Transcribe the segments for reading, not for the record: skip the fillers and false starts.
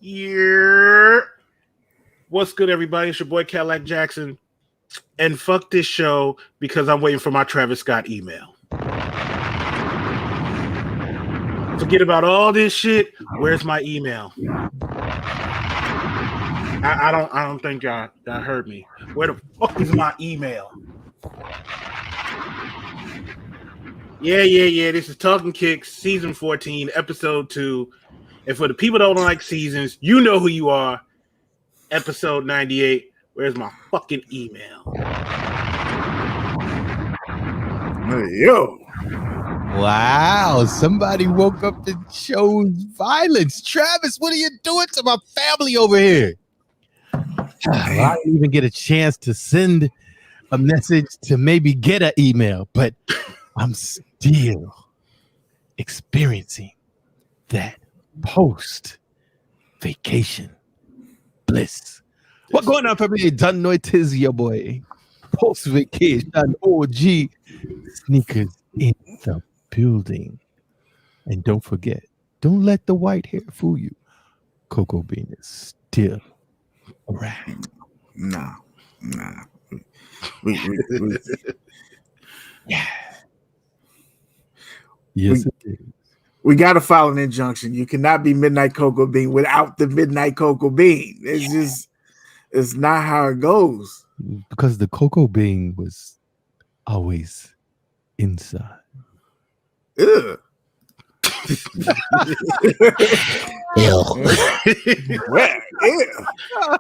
Yeah. What's good, everybody? It's your boy Cadillac Jackson. And fuck this show because I'm waiting for my Travis Scott email. Forget about all this shit. Where's my email? I don't think y'all heard me. Where the fuck is my email? Yeah. This is Talkin Kicks, season 14, episode 2. And for the people that don't like seasons, you know who you are. Episode 98. Where's my fucking email? Hey, yo. Wow, somebody woke up and chose violence. Travis, what are you doing to my family over here? I didn't even get a chance to send a message to maybe get an email, but I'm still experiencing that post-vacation bliss. What's going on, family? Done know it is your boy. Post-vacation OGSneekerz in the building. And don't forget, don't let the white hair fool you. Cocoa Bean is still around. Nah. Yeah. Yes, it is. We got to file an injunction. You cannot be Midnight Cocoa Bean without the Midnight Cocoa Bean. It's not how it goes. Because the cocoa bean was always inside. Ugh. Ew. Well, ew.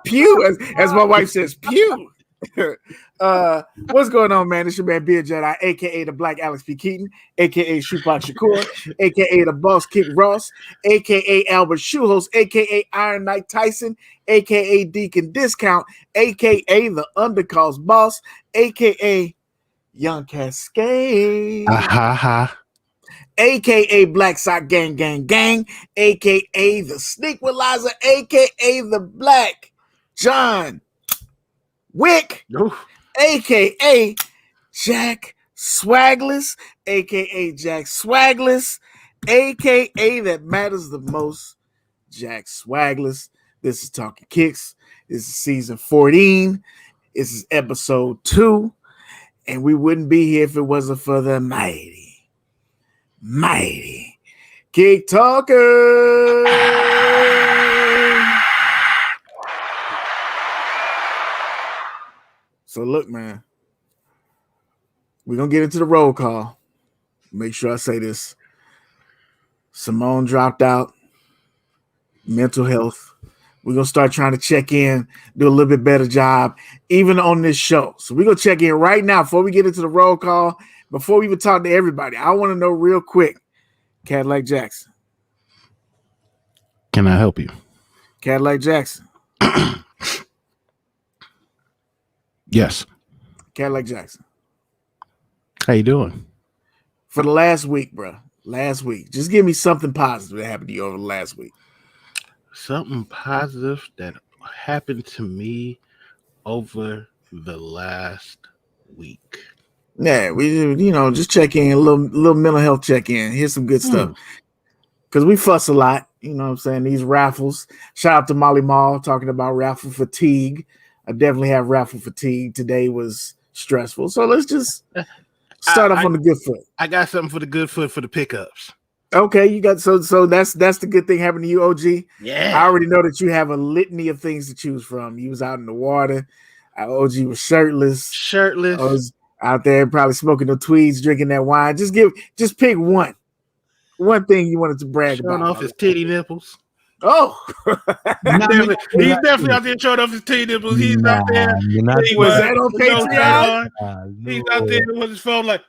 Pew, as my wife says, pew. What's going on, man? It's your man Beard Jedi, aka the Black Alex P. Keaton, aka Shupak Shakur, aka the Boss Kick Ross, aka Albert Shuhos, aka Iron Knight Tyson, aka Deacon Discount, aka the Undercalls Boss, aka Young Cascade, aka Black Sock Gang, aka the Sneakwilizer, aka the Black John Wick, aka Jack Swagless, aka Jack Swagless, aka that matters the most, Jack Swagless. This is Talkin Kicks. This is season 14. This is episode 2. And we wouldn't be here if it wasn't for the mighty Kick Talker. So look, man, we're going to get into the roll call. Make sure I say this. Simone dropped out. Mental health. We're going to start trying to check in, do a little bit better job, even on this show. So we're going to check in right now before we get into the roll call. Before we even talk to everybody, I want to know real quick, Kadillac Jackson. Can I help you? Kadillac Jackson. Yes. Kadillac Jackson. How you doing? For the last week, bro. Last week. Just give me something positive that happened to you over the last week. Something positive that happened to me over the last week. Yeah, we just check in, a little mental health check in. Here's some good stuff. Because we fuss a lot, you know what I'm saying? These raffles. Shout out to Molly Mall talking about raffle fatigue. I definitely have raffle fatigue. Today was stressful. So let's just start off on the good foot. I got something for the good foot for the pickups. Okay, you got so that's the good thing happened to you, OG. Yeah. I already know that you have a litany of things to choose from. You was out in the water. OG was shirtless. I was out there probably smoking the tweeds, drinking that wine. Just pick one thing you wanted to brag about. Showing off his titty nipples. Oh, he's definitely out there showing off his titty nipples. He's out there. Was that on Patreon? He's out there with his phone like,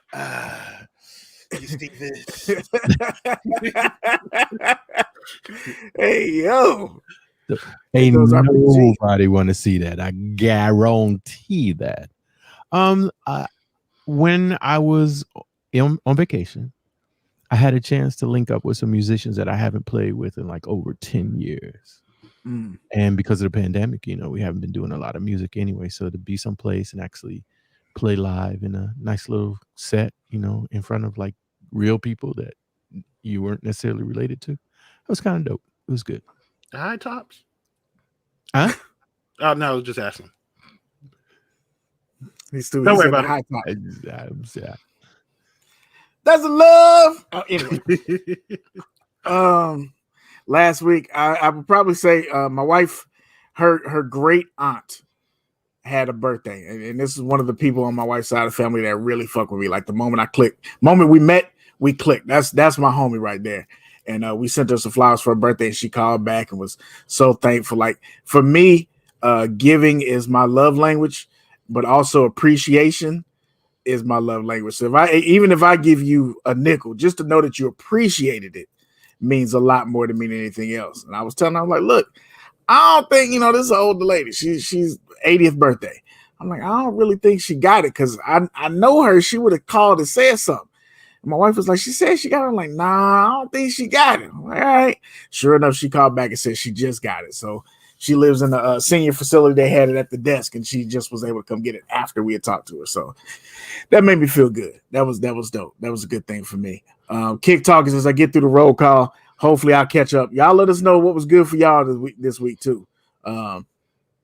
you see this? Hey, yo. Ain't nobody want to see that. I guarantee that. When I was on vacation, I had a chance to link up with some musicians that I haven't played with in like over 10 years. And because of the pandemic, we haven't been doing a lot of music anyway. So to be someplace and actually play live in a nice little set, in front of like real people that you weren't necessarily related to, it was kind of dope. It was good. The high tops? Huh? Oh no, I was just asking. Don't worry about it. high top. Yeah. That's a love. Anyway, last week I would probably say my wife, her great aunt had a birthday, and this is one of the people on my wife's side of the family that really fuck with me. Like the moment we met, we clicked. That's my homie right there. And we sent her some flowers for her birthday, and she called back and was so thankful. Like for me, giving is my love language, but also appreciation is my love language. So if I give you a nickel, just to know that you appreciated it means a lot more to me than anything else. And I was telling her, I'm like, look, I don't think, this is an older lady. She's 80th birthday. I'm like, I don't really think she got it, because I know her. She would have called and said something. And my wife was like, she said she got it. I'm like, nah, I don't think she got it. I'm like, all right. Sure enough, she called back and said she just got it. So she lives in the senior facility. They had it at the desk, and she just was able to come get it after we had talked to her. So that made me feel good. That was dope. That was a good thing for me. Kick Talkers, as I get through the roll call, hopefully I'll catch up. Y'all let us know what was good for y'all this week too.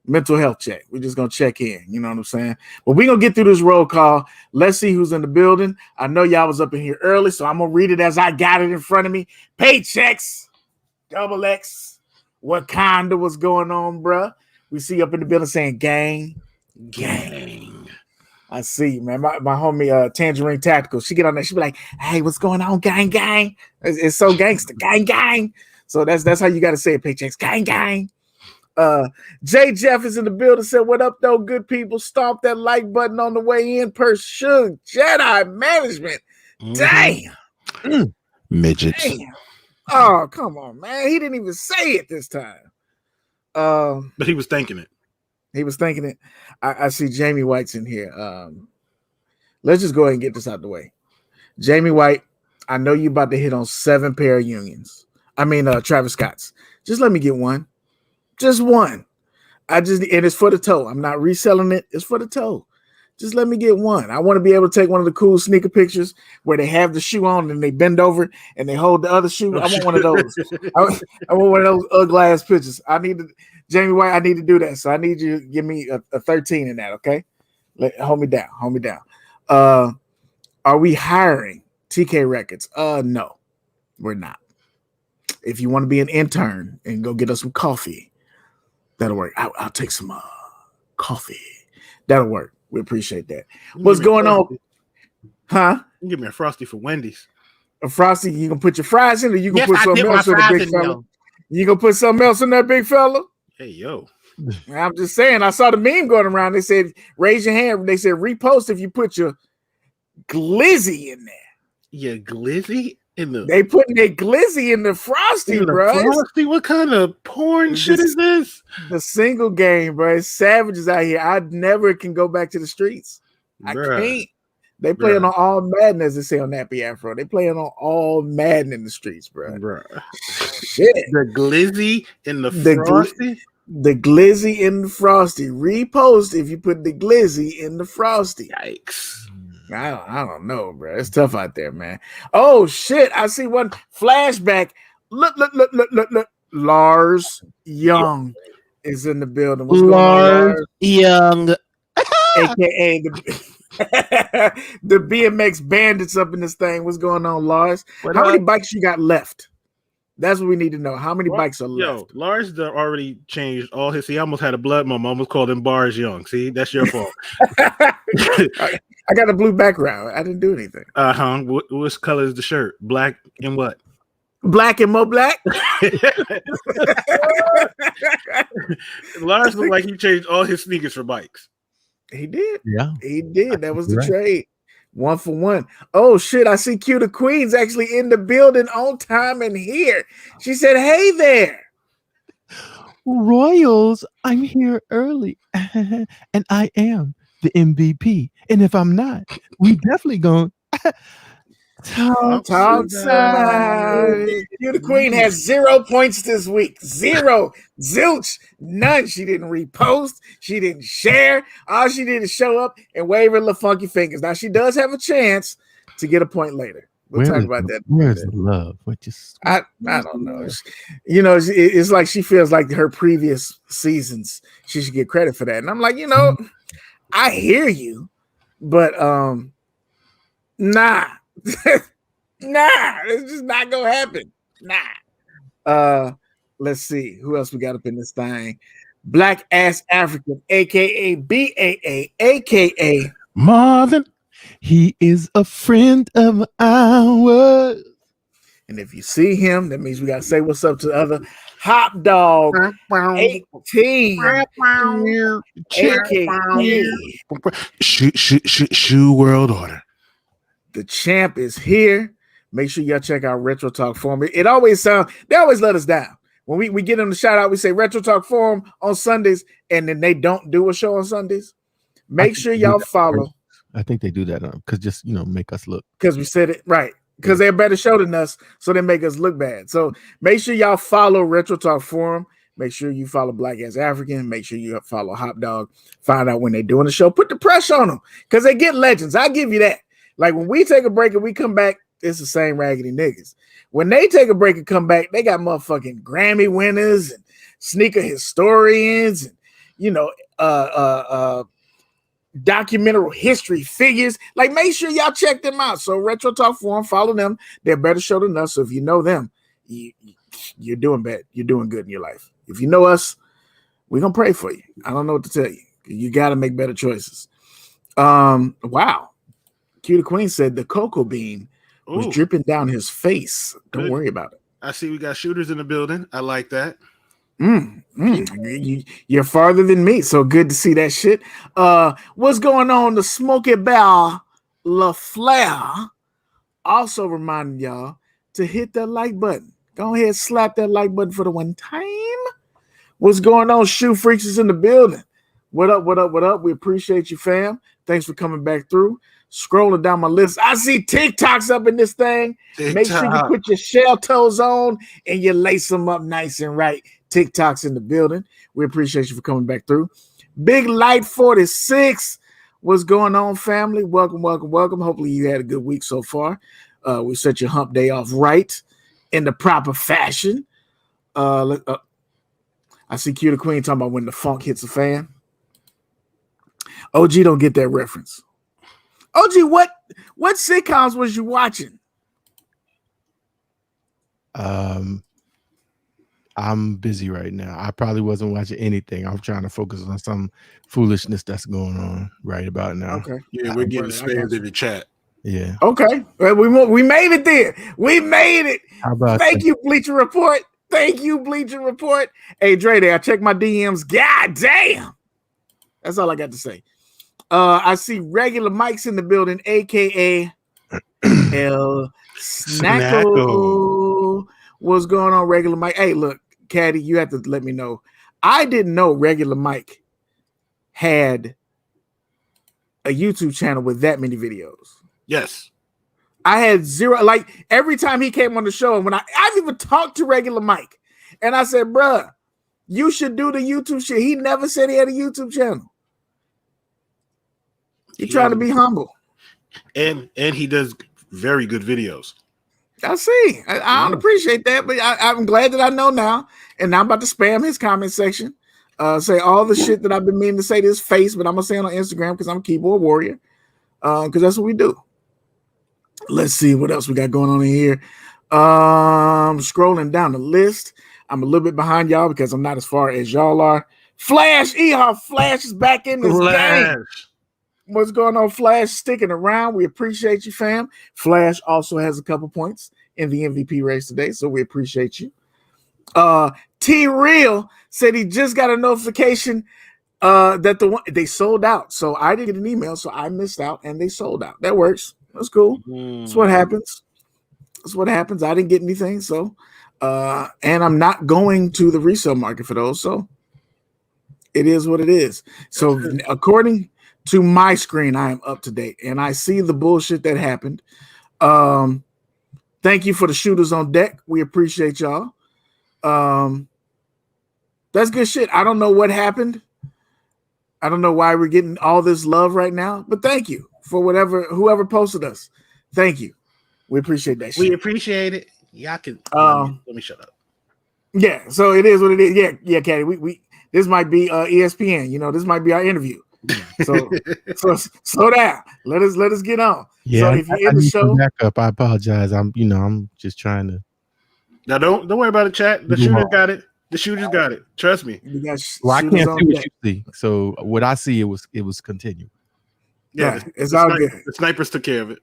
Mental health check. We're just going to check in. You know what I'm saying? But we're going to get through this roll call. Let's see who's in the building. I know y'all was up in here early, so I'm going to read it as I got it in front of me. Paychecks, Double X, Wakanda, what's going on, bruh? We see you up in the building saying gang. I see, man. My homie Tangerine Tactical, she get on there, she be like, hey, what's going on, gang? It's so gangster, gang. So that's how you got to say it, Paychecks, gang. Jay Jeff is in the building, said, what up, though, good people? Stomp that like button on the way in per Suge Jedi management. Damn. Midgets. Damn. Oh, come on, man. He didn't even say it this time. But he was thinking it. He was thinking it. I see Jamie White's in here. Let's just go ahead and get this out the way. Jamie White, I know you about to hit on 7 pair of unions. Travis Scott's. Just let me get one. Just one. And it's for the toe. I'm not reselling it. It's for the toe. Just let me get one. I want to be able to take one of the cool sneaker pictures where they have the shoe on and they bend over and they hold the other shoe. I want one of those. I want one of those ugly ass pictures. Jamie White, I need to do that. So I need you to give me a 13 in that, okay? Hold me down. Are we hiring TK Records? No, we're not. If you want to be an intern and go get us some coffee, that'll work. I'll take some coffee. That'll work. We appreciate that. What's going on? Huh? You give me a Frosty for Wendy's. A Frosty, you gonna put your fries in, or you gonna put something else in the big fella? You gonna put something else in that big fella? Hey, yo. I'm just saying, I saw the meme going around. They said, raise your hand. They said, repost if you put your glizzy in there. Your glizzy? They putting their glizzy in the Frosty, bro. Frosty? What kind of porn shit is this? The single game, bro. It's savages out here. I never can go back to the streets. Bruh. I can't. They playing on all Madden, as they say on Nappy Afro. They playing on all Madden in the streets, bro. Shit. The glizzy in the Frosty? The glizzy in the Frosty. Repost if you put the glizzy in the Frosty. Yikes. I don't know, bro. It's tough out there, man. Oh, shit. I see one flashback. Look. Lars Young is in the building. What's going on, Lars Young? AKA the BMX bandits up in this thing. What's going on, Lars? How many bikes you got left? That's what we need to know. How many bikes are left? Yo, Lars already changed all his. See, I almost had a blood moment. I almost called him Bars Young. See, that's your fault. I got a blue background. I didn't do anything. Which color is the shirt? Black and what? Black and more black. Lars looked like he changed all his sneakers for bikes. He did. Yeah, he did. That was the trade. 1 for 1. Oh shit! I see Q the Queen's actually in the building on time and here. She said, "Hey there, Royals. I'm here early, and I am the MVP. And if I'm not, we definitely going." Talk side. You the Queen has 0 points this week. 0. Zilch. None. She didn't repost. She didn't share. All she did is show up and wave her little funky fingers. Now she does have a chance to get a point later. We'll talk about that. Where's the love? I don't know. You know, it's like she feels like her previous seasons, she should get credit for that. And I'm like, you know, I hear you, but nah. Nah, it's just not gonna happen. Nah. Let's see who else we got up in this thing. Black Ass African, aka BAA, aka Marvin. He is a friend of ours. And if you see him, that means we gotta say what's up to the other Hot Dog 18, aka Shoe World Order. The champ is here. Make sure y'all check out Retro Talk Forum. It always sounds, they always let us down. When we get them the shout out, we say Retro Talk Forum on Sundays, and then they don't do a show on Sundays. Make sure y'all follow. I think they do that because just, you know, make us look. Because we said it right. Because they're a better show than us, so they make us look bad. So make sure y'all follow Retro Talk Forum. Make sure you follow Black Ass African. Make sure you follow Hot Dog. Find out when they're doing the show. Put the pressure on them because they get legends. I give you that. Like when we take a break and we come back, it's the same raggedy niggas. When they take a break and come back, they got motherfucking Grammy winners and sneaker historians and, you know, documentary history figures. Like, make sure y'all check them out. So Retro Talk Forum, follow them. They're a better show than us. So if you know them, you're doing bad. You're doing good in your life. If you know us, we're gonna pray for you. I don't know what to tell you. You got to make better choices. Wow. Q the Queen said the cocoa bean was dripping down his face. Don't worry about it. I see we got shooters in the building. I like that. You're farther than me, so good to see that shit. What's going on? The Smoky Bear LaFleur also reminding y'all to hit that like button. Go ahead, slap that like button for the one time. What's going on? Shoe Freaks is in the building. What up, what up, what up? We appreciate you, fam. Thanks for coming back through. Scrolling down my list, I see TikToks up in this thing. TikTok. Make sure you put your shell toes on and you lace them up nice and right. TikToks in the building. We appreciate you for coming back through. Big Light 46. What's going on, family? Welcome, welcome, welcome. Hopefully you had a good week so far. We set your hump day off right in the proper fashion. I see Q the Queen talking about when the funk hits a fan. OG don't get that reference. OG, what sitcoms was you watching? I'm busy right now. I probably wasn't watching anything. I'm trying to focus on some foolishness that's going on right about now. Okay. Yeah, we're getting spammed in the chat. Yeah. Okay. Well, we made it there. We made it. How about Thank you, Bleacher Report. Thank you, Bleacher Report. Hey, Dre, I checked my DMs. God damn. That's all I got to say. I see Regular Mike's in the building, aka El Snacko. What's going on, Regular Mike? Hey, look, Caddy, you have to let me know. I didn't know Regular Mike had a YouTube channel with that many videos. Yes. I had zero. Like every time he came on the show, and when I've even talked to Regular Mike, and I said, bruh, you should do the YouTube shit. He never said he had a YouTube channel. He's trying to be humble. And he does very good videos. I see. I don't appreciate that, but I'm glad that I know now. And now I'm about to spam his comment section. Say all the shit that I've been meaning to say to his face, but I'm going to say it on Instagram because I'm a keyboard warrior. Because that's what we do. Let's see what else we got going on in here. Scrolling down the list. I'm a little bit behind y'all because I'm not as far as y'all are. Flash, Flash is back in this game. What's going on, Flash? Sticking around. We appreciate you, fam. Flash also has a couple points in the MVP race today, so we appreciate you. T-Real said he just got a notification that they sold out. So I didn't get an email, so I missed out, and they sold out. That works. That's cool. That's what happens. That's what happens. I didn't get anything, so and I'm not going to the resale market for those, so it is what it is. So according to my screen, I am up to date, and I see the bullshit that happened. Thank you for the shooters on deck. We appreciate y'all. That's good shit. I don't know what happened. I don't know why we're getting all this love right now, but thank you for whoever posted us. Thank you. We appreciate that shit. We appreciate it. Y'all can let me shut up. Yeah, so it is what it is. Yeah, Caddy. We this might be ESPN. You know, this might be our interview. So slow down. Let us get on. Yeah, so if you're in the show, back up. I apologize. I'm just trying to. Now don't worry about it, chat. The shooter got it. The shooter's got it. Trust me. Well, I can't see what you see. So what I see, it was continued. Yeah, it's all good. The snipers took care of it.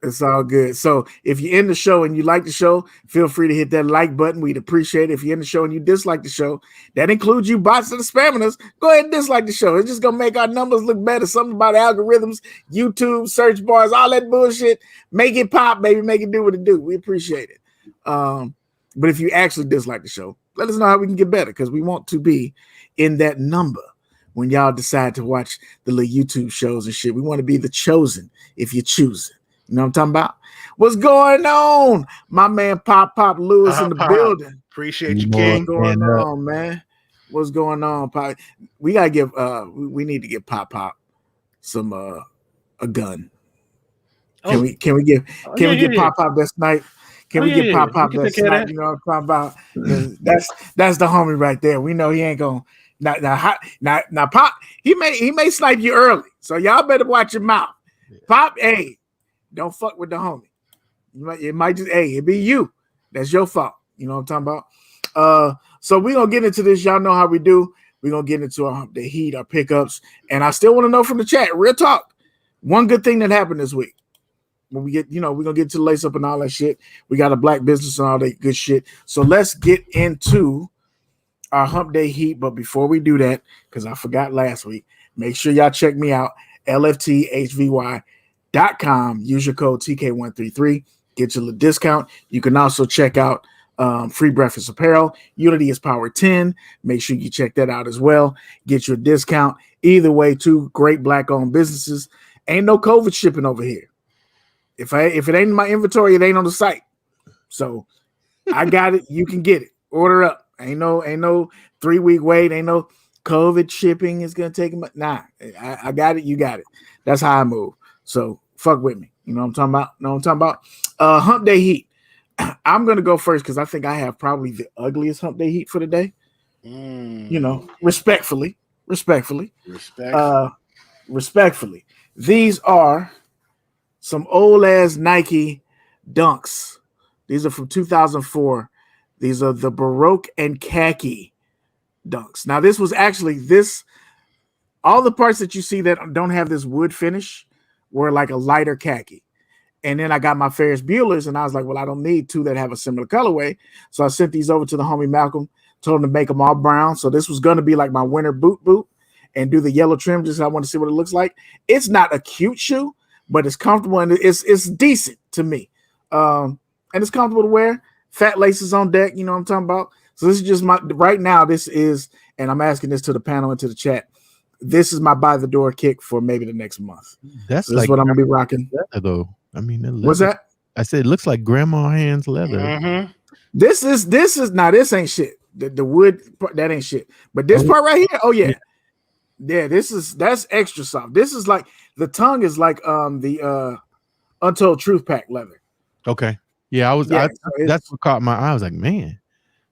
It's all good. So if you're in the show and you like the show, feel free to hit that like button. We'd appreciate it. If you're in the show and you dislike the show, that includes you bots that are spamming us. Go ahead and dislike the show. It's just gonna make our numbers look better. Something about algorithms, YouTube, search bars, all that bullshit. Make it pop, baby. Make it do what it do. We appreciate it. But if you actually dislike the show, let us know how we can get better, because we want to be in that number when y'all decide to watch the little YouTube shows and shit. We want to be the chosen if you choose it. You know what I'm talking about? What's going on? My man Pop Lewis in the building. Appreciate you, King. What's going on, man? What's going on, Pop? We gotta give we need to give Pop some a gun. Can we give Pop that snipe? Can we get Pop that snipe? You know what I'm talking about? That's the homie right there. We know he ain't gonna now Pop, he may snipe you early. So y'all better watch your mouth. Pop, hey. Don't fuck with the homie. It might just, it be you. That's your fault. You know what I'm talking about? So we're going to get into this. Y'all know how we do. We're going to get into the heat, our pickups. And I still want to know from the chat, real talk, one good thing that happened this week. When we get, we're going to get to the lace up and all that shit. We got a black business and all that good shit. So let's get into our hump day heat. But before we do that, because I forgot last week, make sure y'all check me out, LFTHVY.com. Use your code TK133, get your little discount. You can also check out Free Breakfast Apparel. Unity is Power 10. Make sure you check that out as well. Get your discount. Either way, two great black-owned businesses. Ain't no COVID shipping over here. If it ain't in my inventory, it ain't on the site. So I got it. You can get it. Order up. Ain't no 3-week wait. Ain't no COVID shipping is gonna take them. Nah, I got it. You got it. That's how I move. So fuck with me. You know what I'm talking about? Hump day heat. I'm going to go first because I think I have probably the ugliest hump day heat for the day. Respectfully. Respectfully. These are some old ass Nike Dunks. These are from 2004. These are the Baroque and Khaki Dunks. Now this was actually all the parts that you see that don't have this wood finish were like a lighter khaki. And then I got my Ferris Bueller's and I was like, well, I don't need two that have a similar colorway. So I sent these over to the homie Malcolm, told him to make them all brown. So this was going to be like my winter boot and do the yellow trim. Just I want to see what it looks like. It's not a cute shoe, but it's comfortable and it's decent to me. And it's comfortable to wear. Fat laces on deck. You know what I'm talking about? So this is just right now, and I'm asking this to the panel and to the chat. This is my by the door kick for maybe the next month. That's so like what I'm gonna be rocking. Though I mean, what's that? I said it looks like grandma hands leather. Mm-hmm. This is now. This ain't shit. The wood that ain't shit. But this part right here, oh yeah. That's extra soft. This is like the tongue is like the Untold Truth Pack leather. Okay, yeah, that's what caught my eye. I was like, man,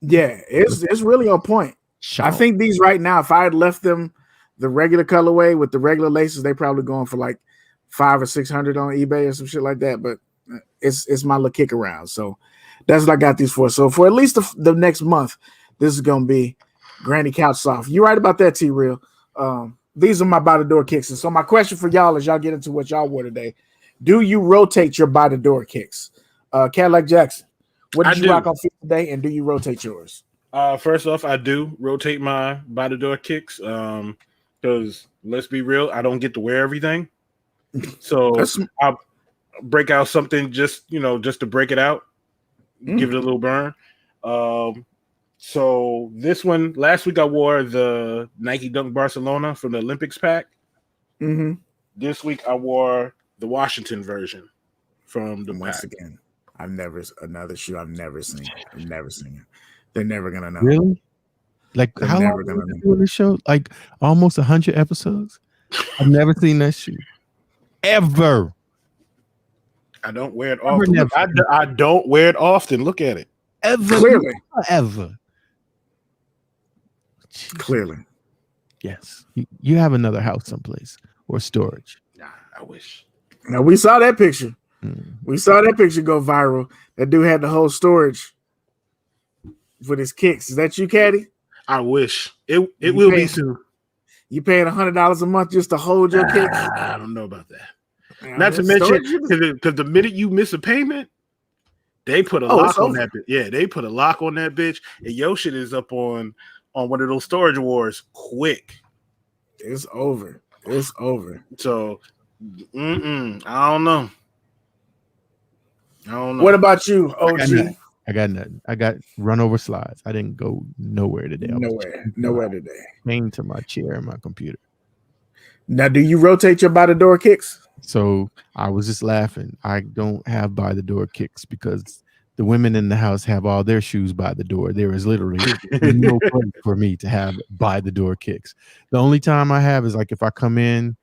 yeah, it's really on point. I think these right now, if I had left them the regular colorway with the regular laces, they probably going for like $500 or $600 on eBay or some shit like that. But it's my little kick around. So that's what I got these for. So for at least the next month, this is gonna be Granny Couch Soft. You're right about that, T-Real. These are my by the door kicks. And so my question for y'all as y'all get into what y'all wore today, do you rotate your by the door kicks? Cadillac Jackson, what did you rock on feet today, and do you rotate yours? First off, I do rotate my by the door kicks. Because let's be real, I don't get to wear everything. So I'll break out something just to break it out, give it a little burn. So this one, last week I wore the Nike Dunk Barcelona from the Olympics pack. Mm-hmm. This week I wore the Washington version from the Once pack. Again, another shoe I've never seen. I've never seen it. They're never gonna know. Really? Like They're how long never have gonna you doing the show? Like almost 100 episodes. I've never seen that shoe ever. I don't wear it often. Look, I don't wear it often. Look at it. Clearly. Ever. Clearly. Yes. You have another house someplace or storage. Nah, I wish. Now we saw that picture. We saw that picture go viral. That dude had the whole storage with his kicks. Is that you, Caddy? I wish. It will be soon. You paying $100 a month just to hold your kicks? I don't know about that. Not to mention, because the minute you miss a payment, they put a lock on that bitch. Yeah, they put a lock on that bitch, and your shit is up on one of those storage wars quick. It's over. It's over. So, I don't know. What about you, OG? I got nothing. I got run over slides. I didn't go nowhere today. Nowhere today. Chained to my chair and my computer. Now, do you rotate your by the door kicks? So I was just laughing. I don't have by the door kicks because the women in the house have all their shoes by the door. There is literally no place for me to have by the door kicks. The only time I have is like if I come in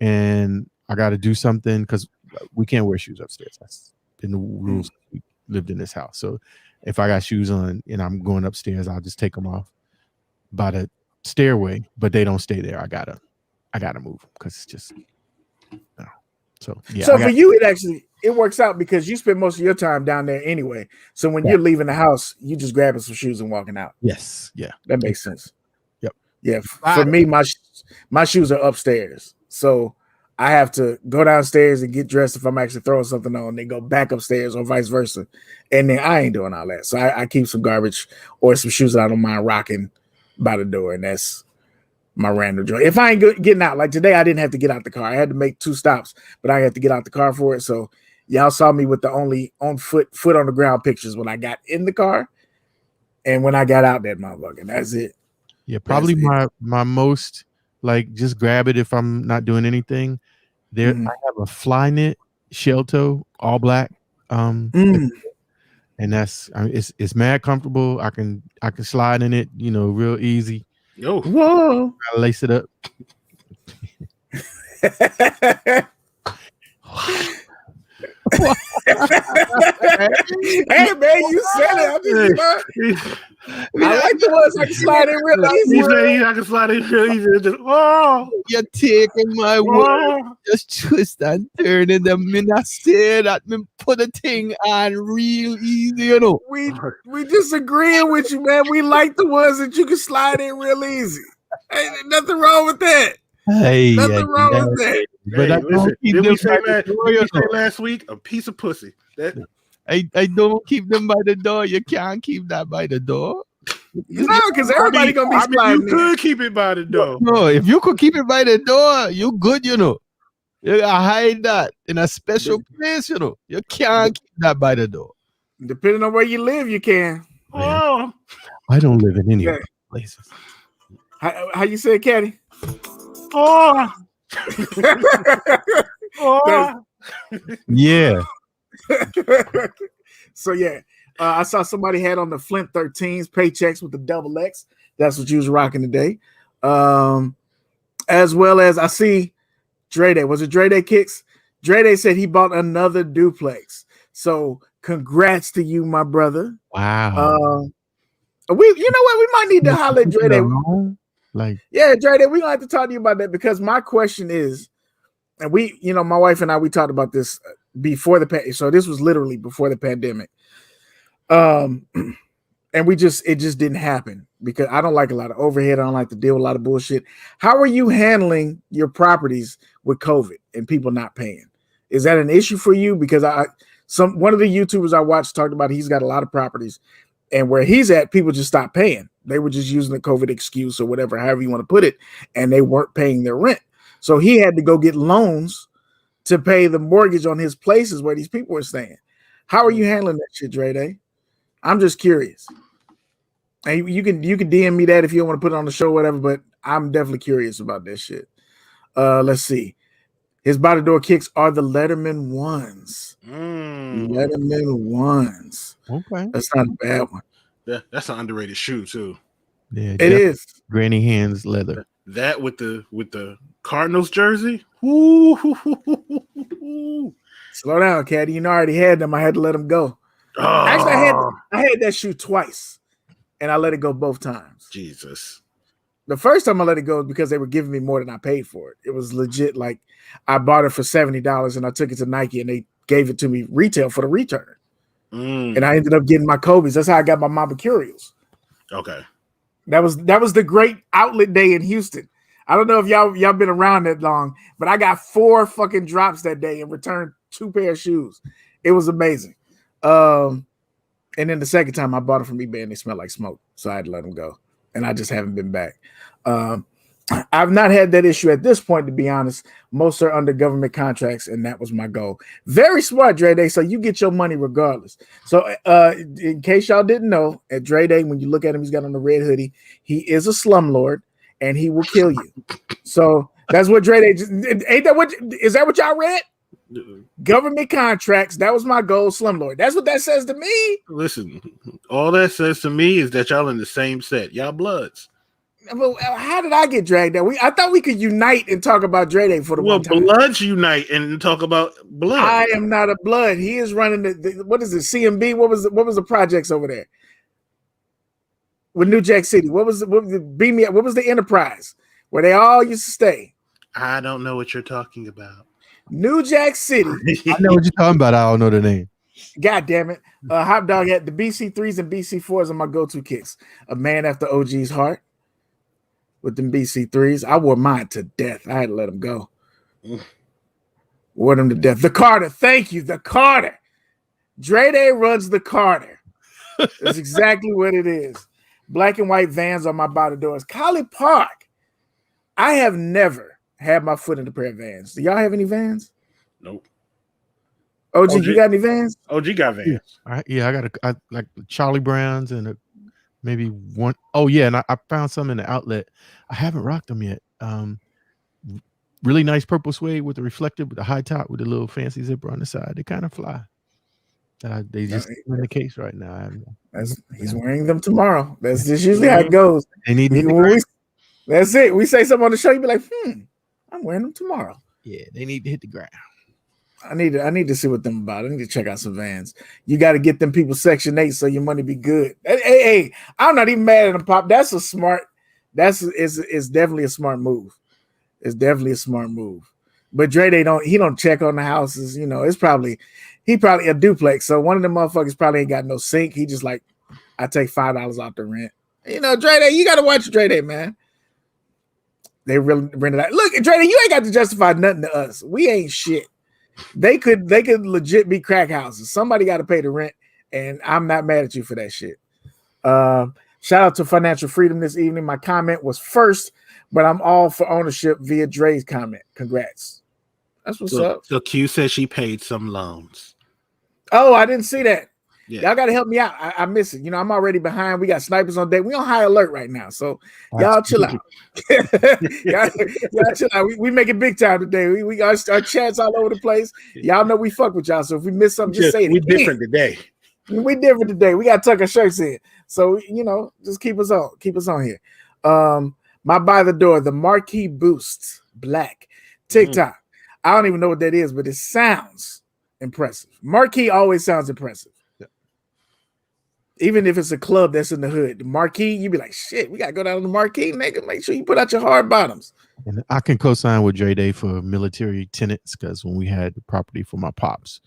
and I got to do something because we can't wear shoes upstairs. That's been the rules. We lived in this house. So if I got shoes on and I'm going upstairs, I'll just take them off by the stairway, but they don't stay there. I gotta move because it's just no. So yeah. So for you, it works out because you spend most of your time down there anyway. So when you're leaving the house, you just grabbing some shoes and walking out. Yes. Yeah. That makes sense. Yep. Yeah. For me, my shoes are upstairs. So I have to go downstairs and get dressed if I'm actually throwing something on, then go back upstairs or vice versa. And then I ain't doing all that. So I keep some garbage or some shoes that I don't mind rocking by the door. And that's my random joy. If I ain't getting out, like today, I didn't have to get out the car. I had to make 2 stops, but I had to get out the car for it. So y'all saw me with the only foot on the ground pictures when I got in the car and when I got out that motherfucker. That's it. Yeah, probably my most like just grab it if I'm not doing anything. There, I have a fly knit shell toe, all black, and that's it's mad comfortable. I can slide in it, real easy. Yo, whoa! I lace it up. Hey man, you said it. I like the ones I can slide in real easy. He said I can slide in real easy. Just, you're taking my word. Just twist and turn in the minute say that me put a thing on real easy, We disagreeing with you, man. We like the ones that you can slide in real easy. Ain't nothing wrong with that. Hey, nothing wrong with that. But listen, did we say last week? A piece of pussy. I don't keep them by the door. You can't keep that by the door. No, because everybody gonna be sliding. You could keep it by the door. No, if you could keep it by the door, you good, You gotta hide that in a special place, You can't keep that by the door. Depending on where you live, you can. I don't live in any of those places. How you say it, Caddy? Yeah. So yeah, I saw somebody had on the Flint 13s paychecks with the double X. That's what you was rocking today. As well as I see Dre Day. Was it Dre Day Kicks? Dre Day said he bought another duplex. So congrats to you, my brother. Wow. You know what? We might need to holler at Dre Day. Yeah, Dre Day, we're gonna have to talk to you about that because my question is, and my wife and I, we talked about this before so this was literally before the pandemic. And it just didn't happen because I don't like a lot of overhead. I don't like to deal with a lot of bullshit. How are you handling your properties with COVID and people not paying? Is that an issue for you? Because one of the YouTubers I watched talked about he's got a lot of properties, and where he's at, people just stopped paying. They were just using the COVID excuse or whatever, however you want to put it, and they weren't paying their rent. So he had to go get loans to pay the mortgage on his places where these people were staying. How are you handling that shit, Dre Day? I'm just curious. And you can DM me that if you don't want to put it on the show or whatever, but I'm definitely curious about that shit. Let's see. His by the door kicks are the Letterman ones. Letterman ones. Okay. That's not a bad one. That's an underrated shoe too. Yeah, it is. Granny hands leather. That with the Cardinals jersey. Ooh, Slow down, Caddy. You know I already had them. I had to let them go. Oh. Actually, I had that shoe twice, and I let it go both times. Jesus. The first time I let it go was because they were giving me more than I paid for it. It was legit. Like I bought it for $70 and I took it to Nike and they gave it to me retail for the return. And I ended up getting my Kobe's. That's how I got my Mamba Curios. Okay. That was the great outlet day in Houston. I don't know if y'all been around that long, but I got 4 fucking drops that day and returned 2 pair of shoes. It was amazing. And then the second time I bought it from eBay and they smelled like smoke. So I had to let them go. And I just haven't been back. I've not had that issue at this point, to be honest. Most are under government contracts, and that was my goal. Very smart, Dre Day. So you get your money regardless. So in case y'all didn't know, at Dre Day, when you look at him, he's got on the red hoodie. He is a slumlord, and he will kill you. So that's what Dre Day. Ain't that what? Is that what y'all read? Government contracts. That was my goal, slumlord. That's what that says to me. Listen, all that says to me is that y'all in the same set. Y'all bloods. Well, how did I get dragged down? I thought we could unite and talk about Dre Day for the one time. Bloods unite and talk about blood. I am not a blood. He is running the what is it? CMB? What was the projects over there with New Jack City? What was the enterprise where they all used to stay? I don't know what you're talking about. New Jack City. I know what you're talking about. I don't know the name. God damn it. Hot Dog had the BC3s and BC4s are my go-to kicks. A man after OG's heart. With them BC3s, I wore mine to death. I had to let them go. Wore them to death. The Carter, thank you. The Carter. Dre Day runs the Carter. That's exactly what it is. Black and white Vans on my body doors. Colley Park. I have never had my foot in a pair of Vans. Do y'all have any Vans? Nope. OG, you got any Vans? OG got Vans. I got I like Charlie Browns and maybe one. Oh yeah, and I found some in the outlet. I haven't rocked them yet. Really nice purple suede with the reflective, with the high top, with the little fancy zipper on the side. They kind of fly. They just in the case right now. He's wearing them tomorrow. That's just usually how it goes. They need that's it. We say something on the show, you be like, I'm wearing them tomorrow. Yeah, they need to hit the ground. I need to see what them about. I need to check out some Vans. You got to get them people Section 8 so your money be good. Hey, I'm not even mad at them, Pop. That's a smart. It's definitely a smart move. It's definitely a smart move. But Dre, he don't check on the houses. You know, he probably a duplex. So one of them motherfuckers probably ain't got no sink. He just like, I take $5 off the rent. You know, Dre Day, you got to watch Dre Day, man. They really rented out. Look, Dre Day, you ain't got to justify nothing to us. We ain't shit. They could legit be crack houses. Somebody got to pay the rent, and I'm not mad at you for that shit. Shout out to Financial Freedom this evening. My comment was first, but I'm all for ownership via Dre's comment. Congrats. That's what's up. So Q says she paid some loans. Oh, I didn't see that. Yeah. Y'all got to help me out. I miss it. You know, I'm already behind. We got snipers on deck. We on high alert right now. So y'all chill out. y'all chill out. We make it big time today. We got our chats all over the place. Y'all know we fuck with y'all. So if we miss something, just say it. We different today. We different today. We got to tuck our shirts in. So, you know, just keep us on. Keep us on here. My by the door, the Marquee Boost Black TikTok. I don't even know what that is, but it sounds impressive. Marquee always sounds impressive. Even if it's a club that's in the hood, the Marquee, you be like, shit, we got to go down to the Marquee, nigga. Make sure you put out your hard bottoms. And I can co-sign with Dre Day for military tenants because when we had the property for my pops,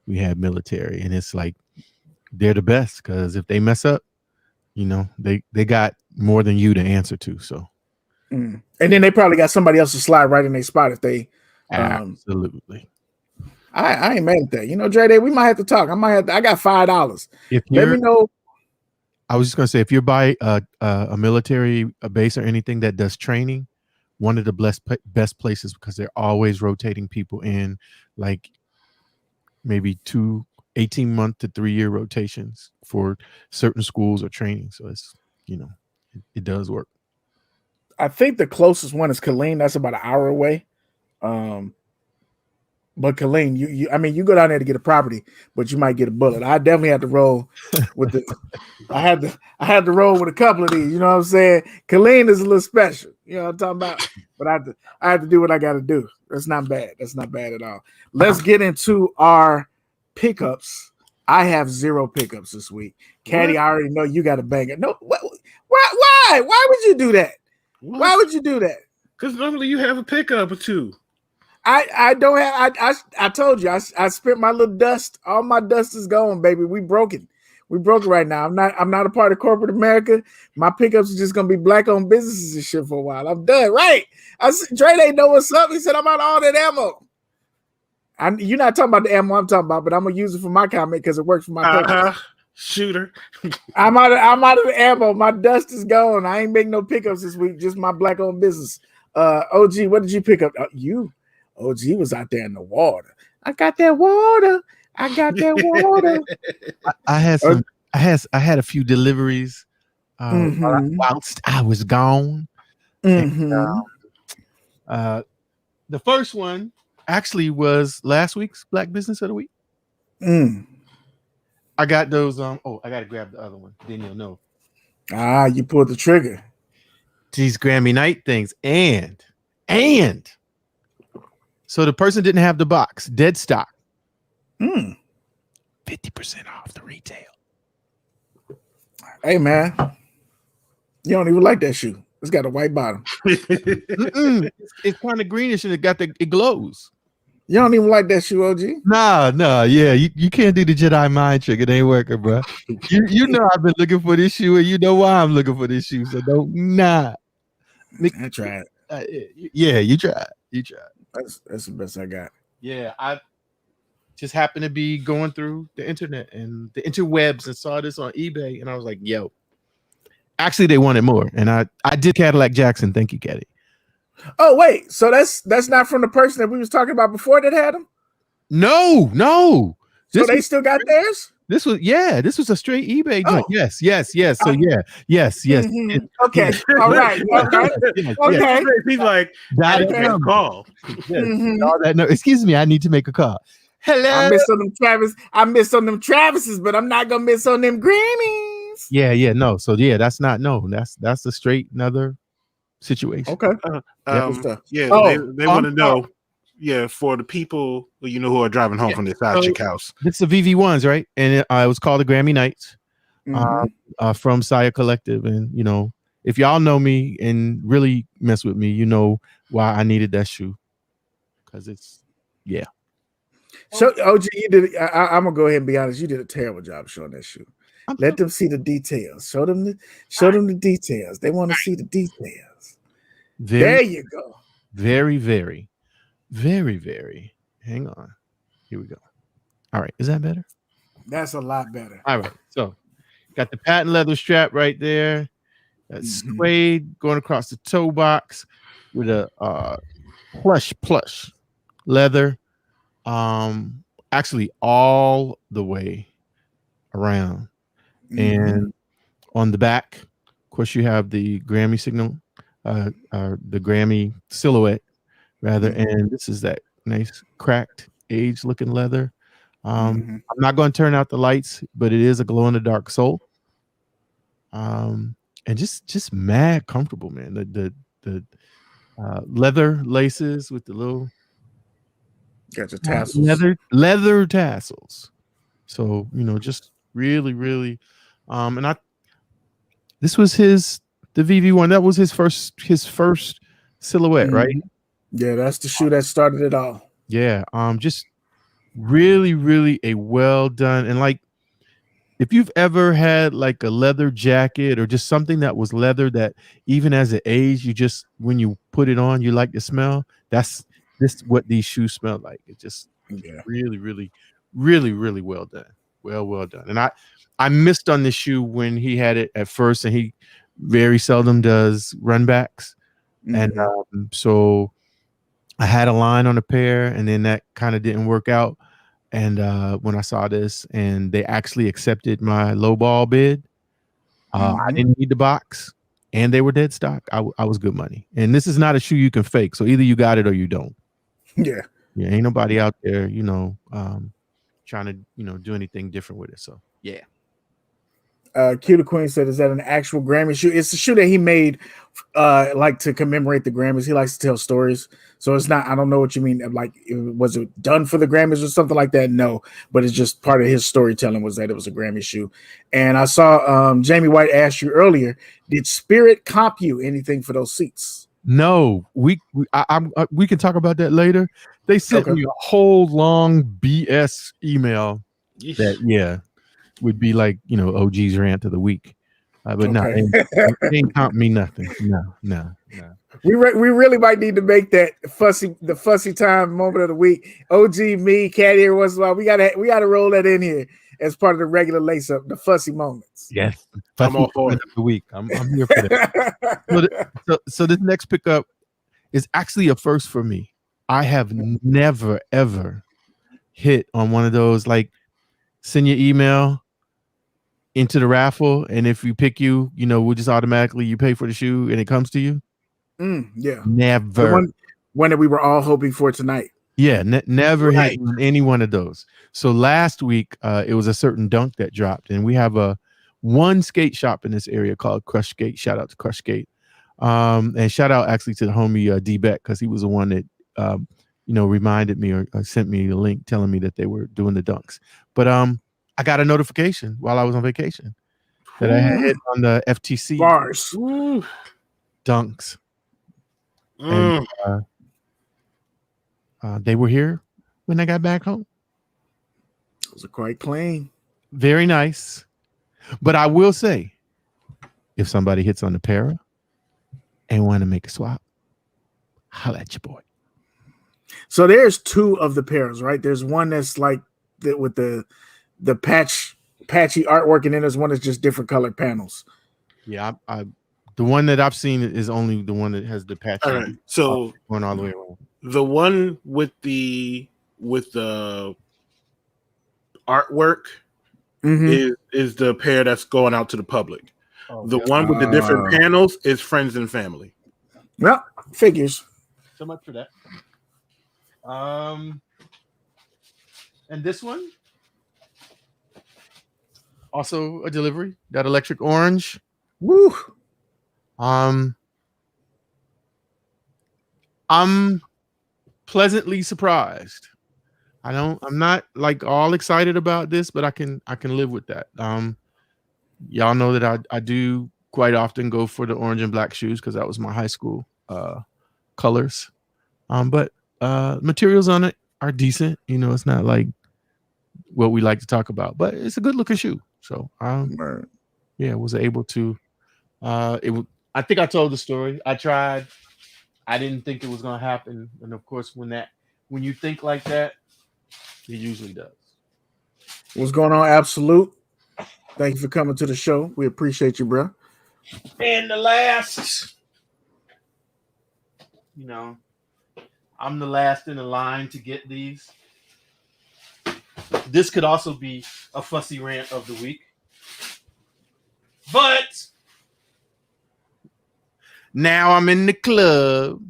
we had military. And it's like, they're the best because if they mess up, you know, they got more than you to answer to. So, and then they probably got somebody else to slide right in their spot if they. Absolutely. I ain't mad at that. You know, Dre Day, we might have to talk. I got $5. Let me know. I was just gonna say, if you buy a military base or anything that does training, one of the best places because they're always rotating people in, like maybe 18-month to 3-year rotations for certain schools or training. So it's, you know, it does work. I think the closest one is Killeen. That's about an hour away. But Colleen, you go down there to get a property, but you might get a bullet. I definitely had to roll with the. I had to roll with a couple of these. You know what I'm saying? Colleen is a little special. You know what I'm talking about? But I have to do what I got to do. That's not bad. That's not bad at all. Let's get into our pickups. I have 0 pickups this week. Caddy, I already know you got a banger. No, why? Why would you do that? What? Why would you do that? Because normally you have a pickup or two. I don't have. I told you I spent my little dust. All my dust is gone, baby. We broken. We broke right now. I'm not a part of corporate America. My pickups are just gonna be black-owned businesses and shit for a while. I'm done. Right? Dre ain't know what's up. He said I'm out all that ammo. You're not talking about the ammo I'm talking about, but I'm gonna use it for my comment because it works for my pickups. Shooter. I'm out of the ammo. My dust is gone. I ain't making no pickups this week. Just my black-owned business. OG, what did you pick up? You. OG was out there in the water. I got that water. I had a few deliveries whilst I was gone. And, the first one actually was last week's Black Business of the Week. I got those. I gotta grab the other one. Then you'll know. You pulled the trigger. These Grammy night things, and so the person didn't have the box, dead stock. 50% off the retail. Hey man, you don't even like that shoe. It's got a white bottom. It's kind of greenish and it glows. You don't even like that shoe, OG? Nah, yeah. You can't do the Jedi mind trick. It ain't working, bro. You know I've been looking for this shoe, and you know why I'm looking for this shoe. So I tried. Yeah, you tried. That's the best I got. Yeah, I just happened to be going through the internet and the interwebs and saw this on eBay, and I was like, yo. Actually, they wanted more, and I did Cadillac Jackson. Thank you, Caddy. Oh wait, so that's not from the person that we was talking about before that had them? No. So they still got theirs? This was a straight eBay joint. Yes. So yes. Mm-hmm. Okay. All right. Okay. He's like, I need to make a call. All that. No, excuse me, I need to make a call. Hello. I missed on them Travises, but I'm not gonna miss on them Grammys. Yeah. No. So yeah, that's a straight another situation. Okay. They want to know. Yeah, for the people who are driving home from their side chick house. It's the VV1s, right? And it was called the Grammy Nights from Saya Collective. And if y'all know me and really mess with me, you know why I needed that shoe. Because it's So OG, you did. I'm gonna go ahead and be honest. You did a terrible job showing that shoe. Let them see the details. Show them the details. They want to see the details. There you go. Very, very, very, very. Hang on. Here we go. All right. Is that better? That's a lot better. All right. So got the patent leather strap right there. That's suede going across the toe box with a plush leather. Actually all the way around. And on the back, of course, you have the Grammy signal, the Grammy silhouette, rather. And this is that nice cracked, aged-looking leather. I'm not going to turn out the lights, but it is a glow-in-the-dark sole. And just mad comfortable, man. The leather laces with the little got your tassels, leather tassels. So just really, really. And this was the VV1. That was his first silhouette, right? Yeah, that's the shoe that started it all. Yeah. Just really, really a well done. And like, if you've ever had like a leather jacket or just something that was leather that even as it aged, when you put it on, you like the smell. This is what these shoes smell like. It just really, really, really, really well done. Well done. And I missed on the shoe when he had it at first, and he very seldom does runbacks. And so I had a line on a pair, and then that kind of didn't work out. And when I saw this, and they actually accepted my lowball bid, I didn't need the box, and they were dead stock. I was good money. And this is not a shoe you can fake. So either you got it or you don't. Yeah. Yeah, ain't nobody out there, trying to, do anything different with it. So yeah. Cuda Queen said, "Is that an actual Grammy shoe?" It's a shoe that he made, like to commemorate the Grammys. He likes to tell stories, so it's not. I don't know what you mean. Like, was it done for the Grammys or something like that? No, but it's just part of his storytelling was that it was a Grammy shoe. And I saw Jamie White asked you earlier, did Spirit comp you anything for those seats? No, we can talk about that later. They sent me a whole long BS email that would be like, OG's rant of the week. But no, it ain't comp me nothing. No. We really might need to make that the fussy time moment of the week. OG, me, Caddy, every once in a while. We gotta roll that in here as part of the regular lace up, the fussy moments. Yes, I'm all for it. The week. I'm here for that. So this next pickup is actually a first for me. I have never ever hit on one of those, like, send your email into the raffle, and if we pick you, we'll just automatically, you pay for the shoe and it comes to you. Yeah, never. The one that we were all hoping for tonight. Yeah, never hit on any one of those. So last week, it was a certain dunk that dropped, and we have one skate shop in this area called Crush Skate. Shout out to Crush Skate, and shout out actually to the homie D Beck, because he was the one that reminded me or sent me the link telling me that they were doing the dunks. But I got a notification while I was on vacation that I had hit on the FTC bars dunks. And they were here when I got back home. Those are quite clean. Very nice. But I will say, if somebody hits on the para and want to make a swap, holla at your boy. So there's two of the pairs, right? There's one that's like with the patchy artwork, and then there's one that's just different colored panels. Yeah, the one that I've seen is only the one that has the patch. All right. So going all the way around. The one with the artwork is the pair that's going out to the public. The one with the different panels is friends and family. Well, figures. So much for that. And this one, also a delivery. That electric orange. Woo. I'm pleasantly surprised. I'm not like all excited about this, but I can live with that. Y'all know that I do quite often go for the orange and black shoes because that was my high school colors. But materials on it are decent. It's not like what we like to talk about, but it's a good looking shoe. So was able to I think I told the story. I tried. I didn't think it was going to happen. And of course, when you think like that, it usually does. What's going on, Absolute? Thank you for coming to the show. We appreciate you, bro. And the last, I'm the last in the line to get these. This could also be a fussy rant of the week. But now I'm in the club.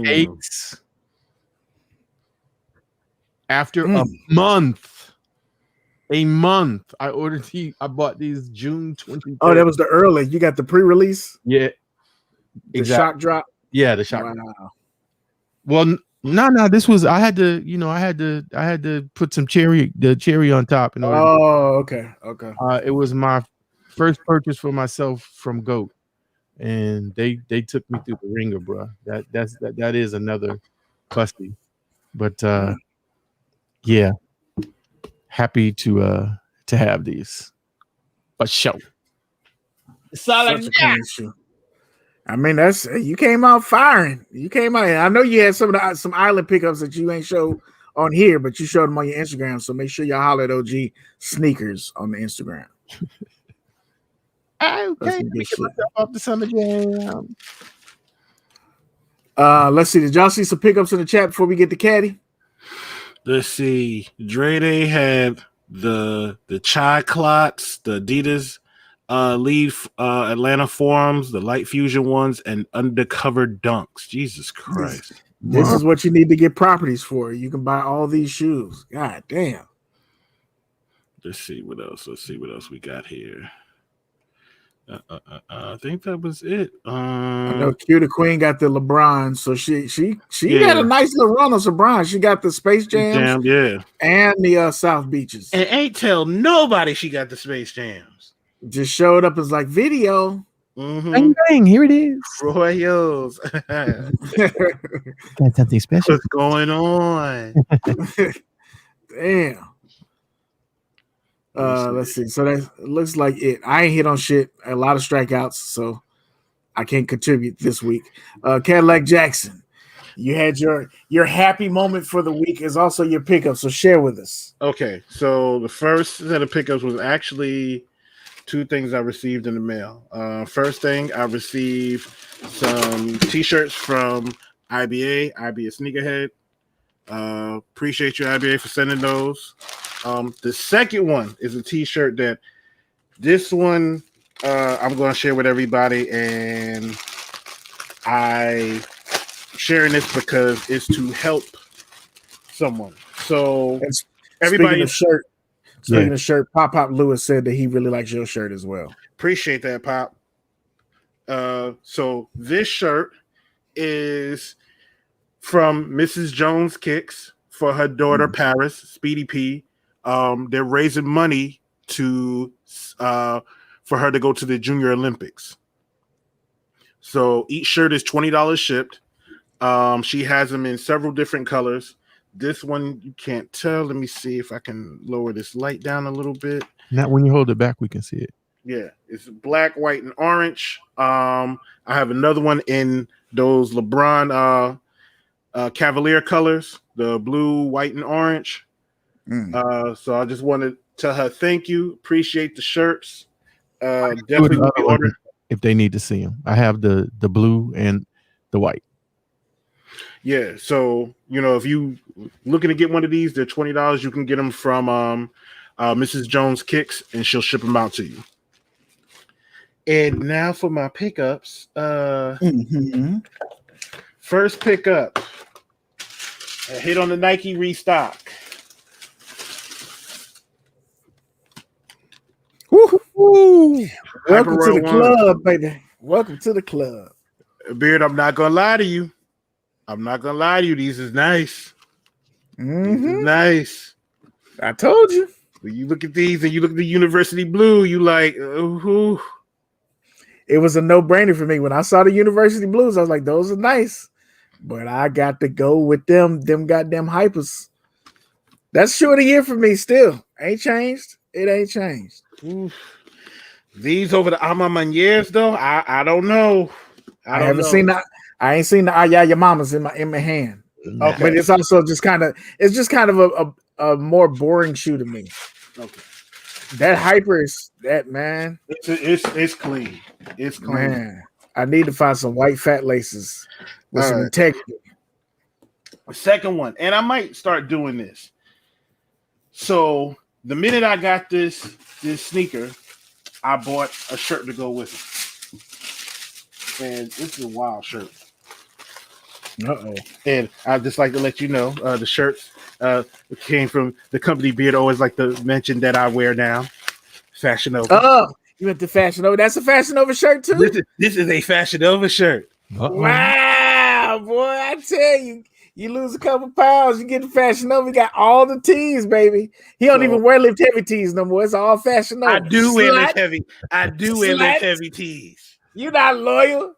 Eggs. After a month, I ordered these. I bought these June 23rd. Oh, that was the early. You got the pre-release? Yeah. The shock drop? Yeah, the shock drop. Well, no. This was I had to put some cherry on top in order. Oh, okay. It was my first purchase for myself from GOAT, and they took me through the ringer, bro. That is another fussy, but yeah, happy to have these. But show. I mean, you came out firing. You came out. I know you had some island pickups that you ain't showed on here, but you showed them on your Instagram. So make sure y'all holler at OGSneekerz on the Instagram. Okay, get myself up to Summer Jam. Let's see. Did y'all see some pickups in the chat before we get to Caddy? Let's see. Dre had the Chai Clots, the Adidas leave Atlanta forums, the Light Fusion ones, and undercover dunks. Jesus Christ. This is what you need to get properties for. You can buy all these shoes. God damn. Let's see what else. We got here. I think that was it. I know Q the Queen got the LeBron, so she got a nice little run on LeBron. She got the Space Jams, and the South Beaches. And ain't tell nobody she got the Space Jams. Just showed up as like video. Bang, bang, here it is. Royals. Got something special. What's going on? Damn. Let's see. So that looks like it. I ain't hit on shit. A lot of strikeouts, so I can't contribute this week. Cadillac Jackson, you had your happy moment for the week is also your pickup. So share with us. Okay, so the first set of pickups was actually two things I received in the mail. First thing, I received some T-shirts from IBA Sneakerhead. Appreciate you, IBA, for sending those. The second one is a T-shirt that this one I'm going to share with everybody, and I sharing this because it's to help someone. So everybody shirt. Speaking of shirt, Pop Lewis said that he really likes your shirt as well. Appreciate that, Pop. So this shirt is from Mrs. Jones Kicks for her daughter Paris, Speedy P. They're raising money to for her to go to the Junior Olympics. So each shirt is $20 shipped. She has them in several different colors. This one you can't tell. Let me see if I can lower this light down a little bit. Not when you hold it back, we can see it. Yeah, it's black, white, and orange. I have another one in those LeBron Cavalier colors, the blue, white, and orange. So I just want to tell her thank you. Appreciate the shirts. Definitely will be ordering if they need to see them. I have the blue and the white. Yeah, so if you looking to get one of these, they're $20. You can get them from Mrs. Jones Kicks, and she'll ship them out to you. And now for my pickups. First pickup, I hit on the Nike restock. Woo-hoo. Welcome to the club, baby. Welcome to the club. Beard, I'm not gonna lie to you. These is nice. These is nice. I told you. When you look at these and you look at the University Blue, you like, ooh. It was a no-brainer for me. When I saw the University Blues, I was like, those are nice. But I got to go with them goddamn hypers. That's shoe of the year for me still. Ain't changed. It ain't changed. Oof. These over the Amamaniers though, I don't know. I haven't seen that. I ain't seen the Ayaya Mamas in my hand. Okay. But it's also just kind of a more boring shoe to me. Okay. That hyper is that, man. It's clean. It's clean. Man, I need to find some white fat laces with some integrity. The second one, and I might start doing this. So the minute I got this sneaker, I bought a shirt to go with it. And this is a wild shirt. And I'd just like to let you know, the shirts came from the company Beard always like to mention that I wear now. Fashion Nova. Oh, you went to Fashion Nova. That's a Fashion Nova shirt too? This is a Fashion Nova shirt. Wow, boy, I tell you. You lose a couple pounds, you get the Fashion Nova. You got all the tees, baby. He don't even wear lift heavy tees no more. It's all Fashion Nova. I do wear lift heavy. Wear lift heavy tees. You not loyal.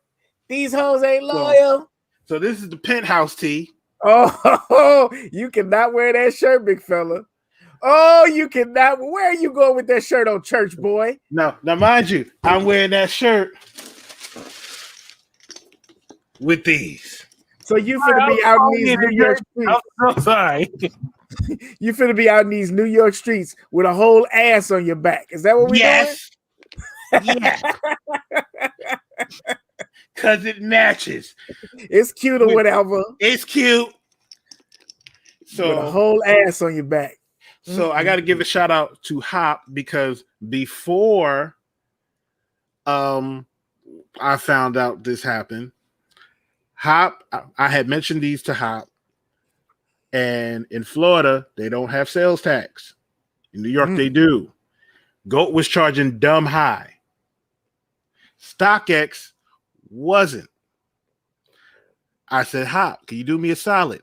These hoes ain't loyal. So this is the penthouse tee. Oh, you cannot wear that shirt, big fella. Oh, you cannot. Where are you going with that shirt on church, boy? Now mind you, I'm wearing that shirt with these. So you finna be out in these New York streets. I'm so sorry. You finna be out in these New York streets with a whole ass on your back. Is that what we doing? Yes. Because it matches. It's cute or whatever. It's cute. So with a whole ass on your back. So I got to give a shout out to Hop because before I found out this happened, Hop, I had mentioned these to Hop, and in Florida, they don't have sales tax. In New York, they do. Goat was charging dumb high. StockX wasn't. I said, Hop, can you do me a solid?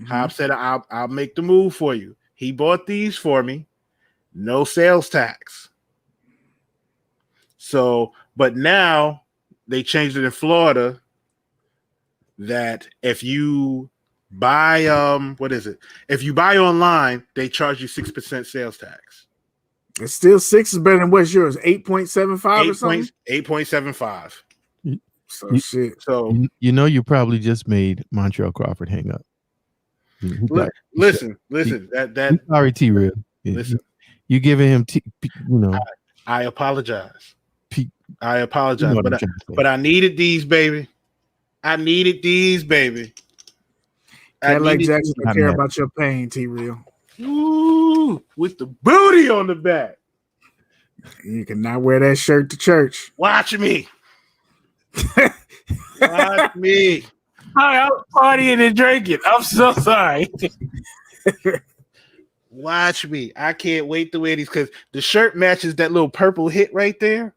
Hop said, I'll make the move for you. He bought these for me. No sales tax. So, but now they changed it in Florida that if you buy, if you buy online, they charge you 6% sales tax. It's still 6 is better than what's yours, 8.75 or something? 8.75. So shit. So you probably just made Montreal Crawford hang up. Listen. Sorry, T-Real. Listen. You giving him, I apologize. I apologize, but I needed these, baby. Cadillac Jackson don't care about your pain, T-Real. Ooh, with the booty on the back. You cannot wear that shirt to church. Watch me. Watch me. Hi, I'm partying and drinking. I'm so sorry. Watch me. I can't wait to wear these because the shirt matches that little purple hit right there.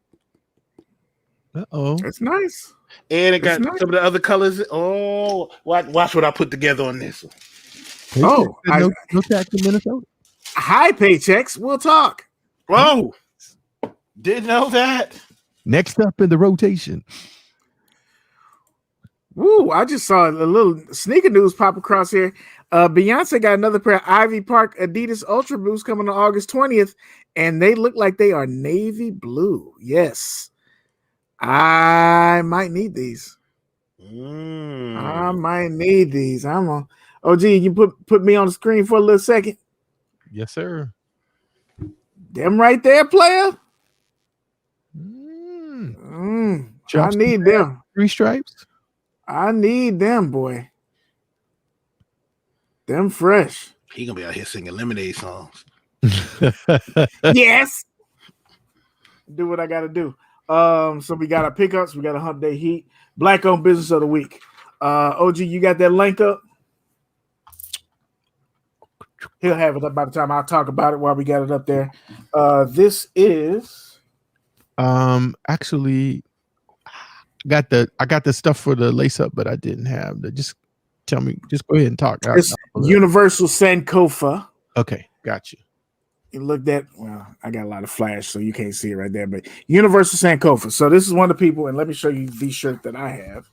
That's nice. And it got some of the other colors. Oh, watch what I put together on this one. Oh, no tax in Minnesota. High paychecks. We'll talk. Whoa. Didn't know that. Next up in the rotation. Woo, I just saw a little sneaker news pop across here. Beyonce got another pair of Ivy Park Adidas Ultra Boosts coming on August 20th, and they look like they are navy blue. Yes. I might need these. I might need these. OG, you put me on the screen for a little second? Yes, sir. Them right there, player. I need them. 3 stripes. I need them, boy. Them fresh. He gonna be out here singing Lemonade songs. Yes. Do what I gotta do. So we got our pickups. We got a Hump Day Heat. Black owned business of the week. OG, you got that link up? He'll have it up by the time I'll talk about it while we got it up there. This is actually I got the stuff for the lace up, but I didn't have the just go ahead and talk. It's Universal Sankofa. Okay, got you. You looked at, well, I got a lot of flash, so you can't see it right there, but Universal Sankofa. So this is one of the people, and let me show you the shirt that I have.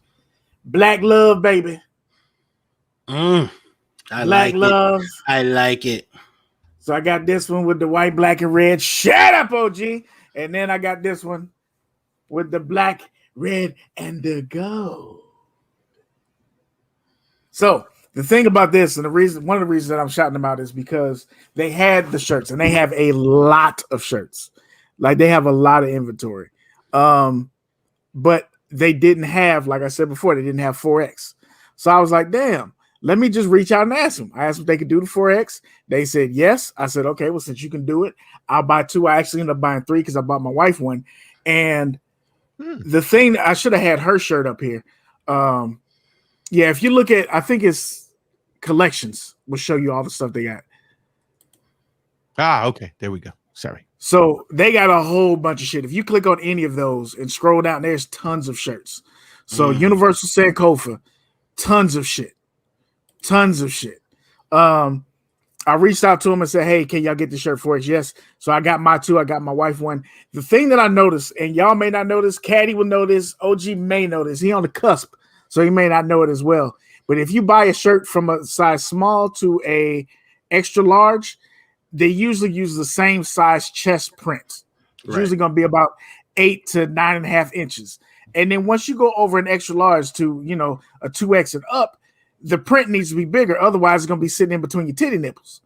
Black Love, baby. I like it. So I got this one with the white, black, and red. Shut up, OG. And then I got this one with the black, red, and the gold. So the thing about this, and one of the reasons that I'm shouting them out is because they had the shirts, and they have a lot of shirts. Like they have a lot of inventory. But they didn't have, like I said before, they didn't have 4X. So I was like, damn, let me just reach out and ask them. I asked them if they could do the 4X. They said yes. I said, okay, well, since you can do it, I'll buy 2. I actually ended up buying 3 because I bought my wife one. And the thing, I should have had her shirt up here. Yeah, if you look at, I think it's collections, will show you all the stuff they got. Okay. There we go. Sorry. So they got a whole bunch of shit. If you click on any of those and scroll down, there's tons of shirts. So Universal Sankofa, tons of shit. I reached out to him and said, hey, can y'all get the shirt for us? Yes. So I got my 2. I got my wife one. The thing that I noticed, and y'all may not notice, Caddy will know this, OG may know this. He on the cusp, so he may not know it as well. But if you buy a shirt from a size small to a extra large, they usually use the same size chest print. It's usually going to be about 8 to 9.5 inches. And then once you go over an extra large to, a 2X and up, the print needs to be bigger. Otherwise, it's going to be sitting in between your titty nipples.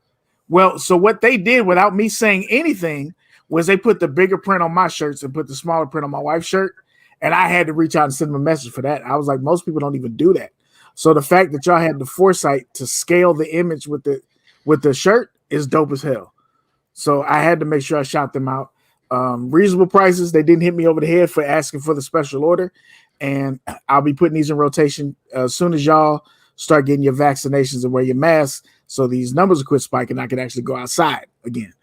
Well, so what they did without me saying anything was they put the bigger print on my shirts and put the smaller print on my wife's shirt. And I had to reach out and send them a message for that. I was like, most people don't even do that. So the fact that y'all had the foresight to scale the image with the shirt is dope as hell. So I had to make sure I shout them out. Reasonable prices. They didn't hit me over the head for asking for the special order. and I'll be putting these in rotation as soon as y'all start getting your vaccinations and wear your masks, so these numbers will quit spiking. I can actually go outside again.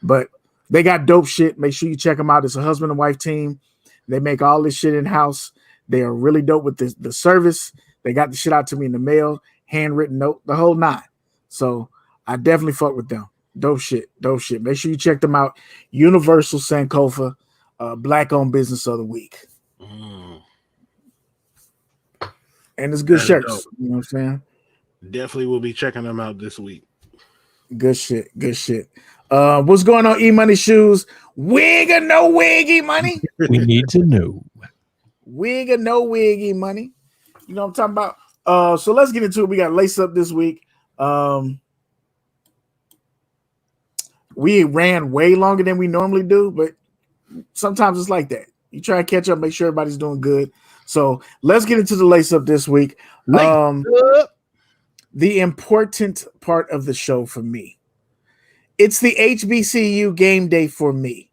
But they got dope shit. Make sure you check them out. It's a husband and wife team. They make all this shit in house. They are really dope with the service. They got the shit out to me in the mail, handwritten note, the whole 9. So I definitely fuck with them. Dope shit. Make sure you check them out. Universal Sankofa, Black-owned business of the week. And it's good shirts. Dope. You know what I'm saying? Definitely will be checking them out this week. Good shit. What's going on, E-Money Shoes? Wig or no wig, E-Money? We need to know. Wig or no wig, E-Money? You know what I'm talking about? So let's get into it. We got Lace Up this week. We ran way longer than we normally do, but sometimes it's like that. You try to catch up, make sure everybody's doing good. So let's get into the Lace Up this week. The important part of the show for me. It's the HBCU game day for me.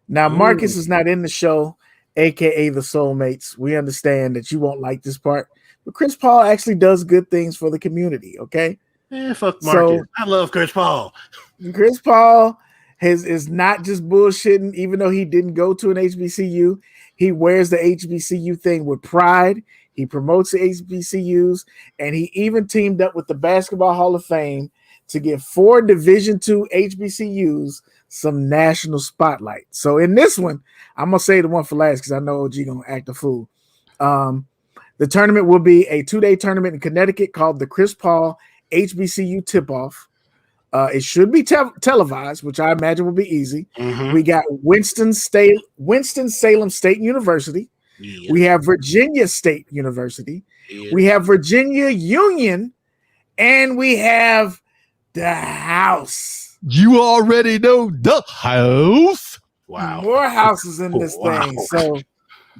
Now, Marcus is not in the show, aka the Soulmates. We understand that you won't like this part, but Chris Paul actually does good things for the community, okay? Fuck Marcus. So, I love Chris Paul. Chris Paul is not just bullshitting, even though he didn't go to an HBCU. He wears the HBCU thing with pride. He promotes the HBCUs, and he even teamed up with the Basketball Hall of Fame to give 4 Division II HBCUs some national spotlight. So in this one, I'm going to say the one for last because I know OG going to act a fool. The tournament will be a 2-day tournament in Connecticut called the Chris Paul HBCU Tip-Off. It should be televised, which I imagine will be easy. Mm-hmm. We got Winston-Salem State University. Yeah. We have Virginia State University. Yeah. We have Virginia Union. And we have the house. You already know the house. Wow. More houses in this thing. So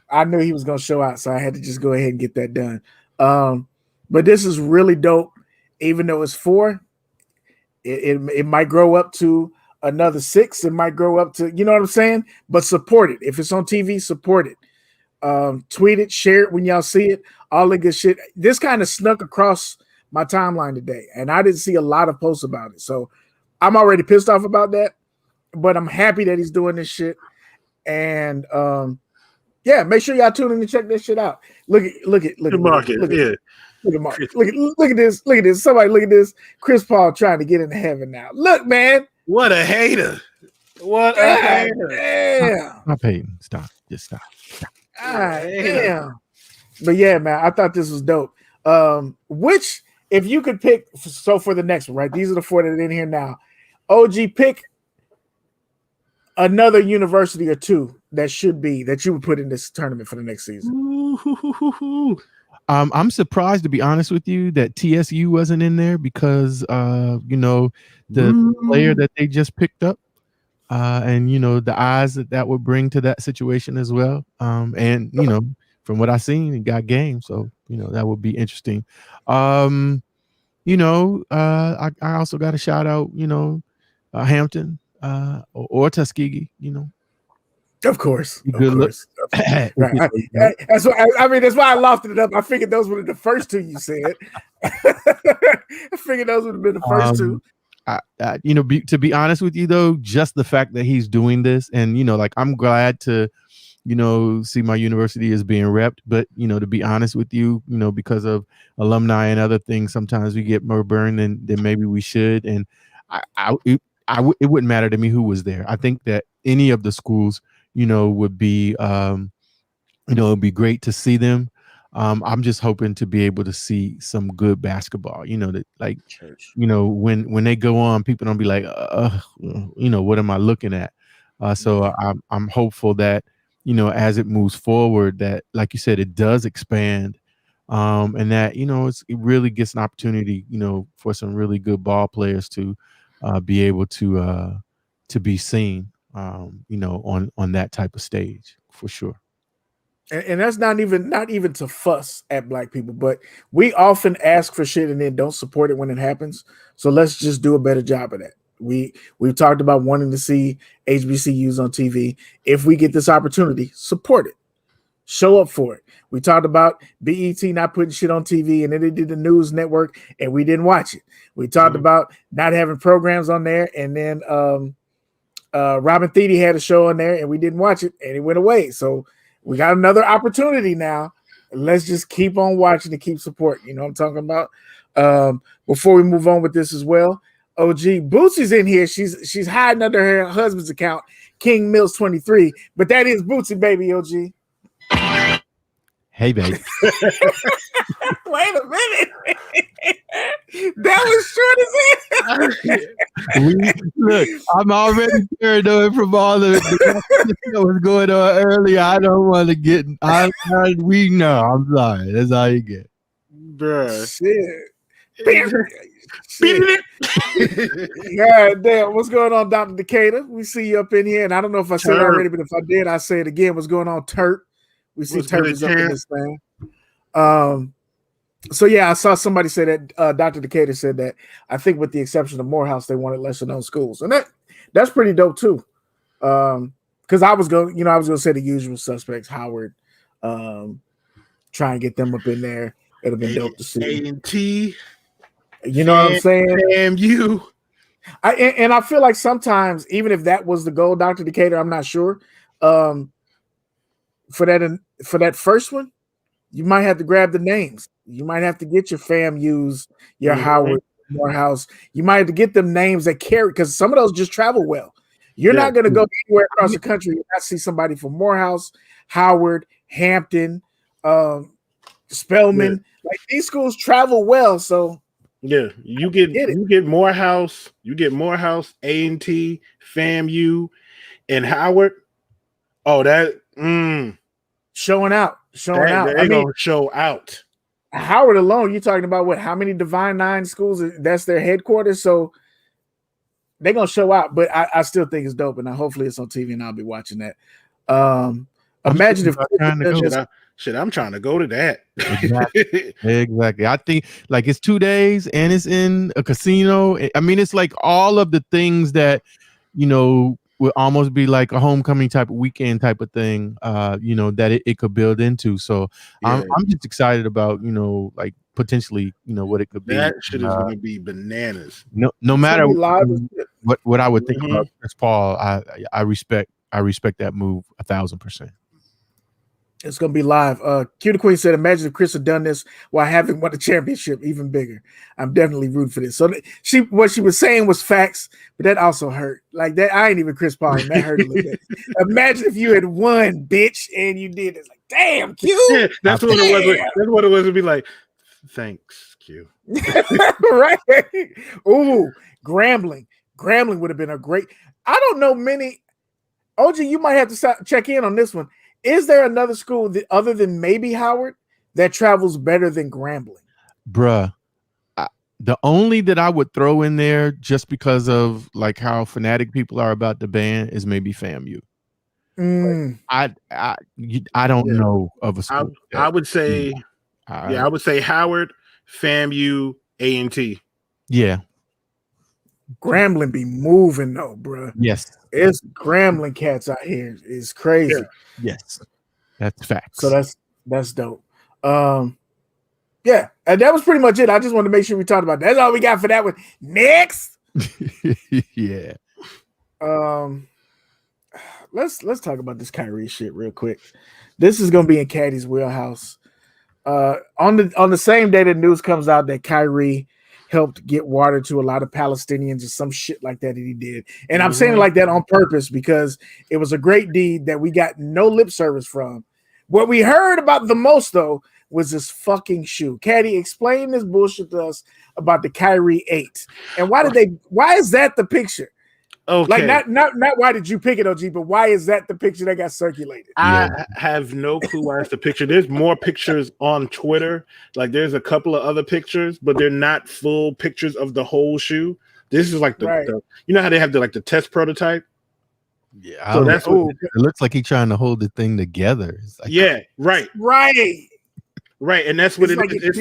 I knew he was going to show out, so I had to just go ahead and get that done. But this is really dope. Even though it's 4, it might grow up to another 6. It might grow up to, you know what I'm saying? But support it. If it's on TV, support it. Tweet it, share it when y'all see it. All the good shit. This kind of snuck across my timeline today, and I didn't see a lot of posts about it. So I'm already pissed off about that, but I'm happy that he's doing this shit. And yeah, make sure y'all tune in and check this shit out. Look at Mark. Look at this. Somebody look at this. Chris Paul trying to get into heaven now. Look, man. What a hater. What a hater. Yeah. Stop hating. Stop. Just stop. Damn. But yeah, man, I thought this was dope. Which, if you could pick, so for the next one, right? These are the 4 that are in here now. OG, pick another university or 2 that you would put in this tournament for the next season. I'm surprised, to be honest with you, that TSU wasn't in there because the player that they just picked up, and the eyes that would bring to that situation as well. And from what I seen, he got game, so that would be interesting. I also got a shout out, Hampton or Tuskegee, Of course. Good look. Right. That's why I lofted it up. I figured those were the first 2 you said. I figured those would have been the first 2. To be honest with you, though, just the fact that he's doing this, and I'm glad to see my university is being repped, but to be honest with you, because of alumni and other things, sometimes we get more burned than maybe we should. And it wouldn't matter to me who was there. I think that any of the schools, would be, it'd be great to see them. I'm just hoping to be able to see some good basketball, when they go on, people don't be like, what am I looking at? So I'm hopeful that, as it moves forward, that, like you said, it does expand, and that, it really gets an opportunity, for some really good ball players to be able to be seen, on that type of stage, for sure. And that's not even to fuss at Black people, but we often ask for shit and then don't support it when it happens. So let's just do a better job of that. We've talked about wanting to see HBCUs on TV. If we get this opportunity, support it. Show up for it. We talked about BET not putting shit on TV, and then they did the news network, and we didn't watch it. We talked about not having programs on there, and then Robin Thede had a show on there, and we didn't watch it, and it went away. So we got another opportunity now. Let's just keep on watching and keep supporting. You know what I'm talking about? Before we move on with this as well, OG Bootsy's in here. She's hiding under her husband's account, King Mills 23, but that is Bootsy, baby. OG. Hey, baby. Wait a minute. That was short as hell. Look, I'm already paranoid from all the that was going on earlier. I don't want to get. We know. I'm sorry. That's all you get, bruh. Shit. God damn, what's going on, Dr. Decatur? We see you up in here, and I don't know if I said it already, but if I did, I'll say it again. What's going on, Turp? We see Turp is up in this thing. So yeah, I saw somebody say that Dr. Decatur said that I think with the exception of Morehouse, they wanted lesser known schools, and that's pretty dope too. Because I was going to say the usual suspects, Howard, try and get them up in there. It'd have been dope to see. A&T. You know what I'm saying? FAMU. I feel like sometimes, even if that was the goal, Dr. Decatur, I'm not sure. For that first one, you might have to grab the names. You might have to get your FAMUs, your Howard, Morehouse. You might have to get them names that carry, because some of those just travel well. You're not going to go anywhere across the country and not see somebody from Morehouse, Howard, Hampton, Spelman. Like these schools travel well, so. Yeah, you get Morehouse, A&T, FAMU, and Howard. Oh, that showing out. They're gonna show out. Howard alone, you're talking about what? How many Divine Nine schools? That's their headquarters, so they're gonna show out. But I still think it's dope, and hopefully it's on TV, and I'll be watching that. Imagine if I'm trying to go to that. Exactly. I think like it's 2 days and it's in a casino. I mean, it's like all of the things that, would almost be like a homecoming type of weekend type of thing, that it could build into. So I'm just excited about, like potentially, what it could be. That shit is going to be bananas. No matter what I would think about Chris Paul, I respect that move 1,000%. It's gonna be live. Q the Queen said, "Imagine if Chris had done this while having won the championship, even bigger." I'm definitely rooting for this. So what she was saying was facts, but that also hurt. Like that, I ain't even Chris Paul, and that hurt a little bit. Imagine if you had won, bitch, and you did. It's like, damn, Q. Yeah, that's what it was. That's what it was to be like. Thanks, Q. Right? Ooh, Grambling would have been a great. I don't know many. OG, you might have to check in on this one. Is there another school other than maybe Howard that travels better than Grambling? Bruh, the only that I would throw in there just because of like how fanatic people are about the band is maybe FAMU. I don't know of a school. I would say, I would say Howard, FAMU, A&T. Yeah. Grambling be moving though, bruh. Yes. It's Grambling cats out here. It's crazy. Yeah. Yes. That's facts. So that's dope. Yeah, and that was pretty much it. I just wanted to make sure we talked about that. That's all we got for that one. Next. Yeah. Let's talk about this Kyrie shit real quick. This is gonna be in Caddy's wheelhouse. On the same day that news comes out that Kyrie helped get water to a lot of Palestinians or some shit like that he did. And I'm saying it like that on purpose because it was a great deed that we got no lip service from. What we heard about the most, though, was this fucking shoe. Caddy, explain this bullshit to us about the Kyrie 8. And why is that the picture? Okay. Like not why did you pick it, OG, but why is that the picture that got circulated? I have no clue why it's the picture. There's more pictures on Twitter. Like there's a couple of other pictures, but they're not full pictures of the whole shoe. This is like the you know how they have the test prototype? Yeah. So that's it looks like he's trying to hold the thing together. Like, yeah, right. Right. Right, and that's what it is.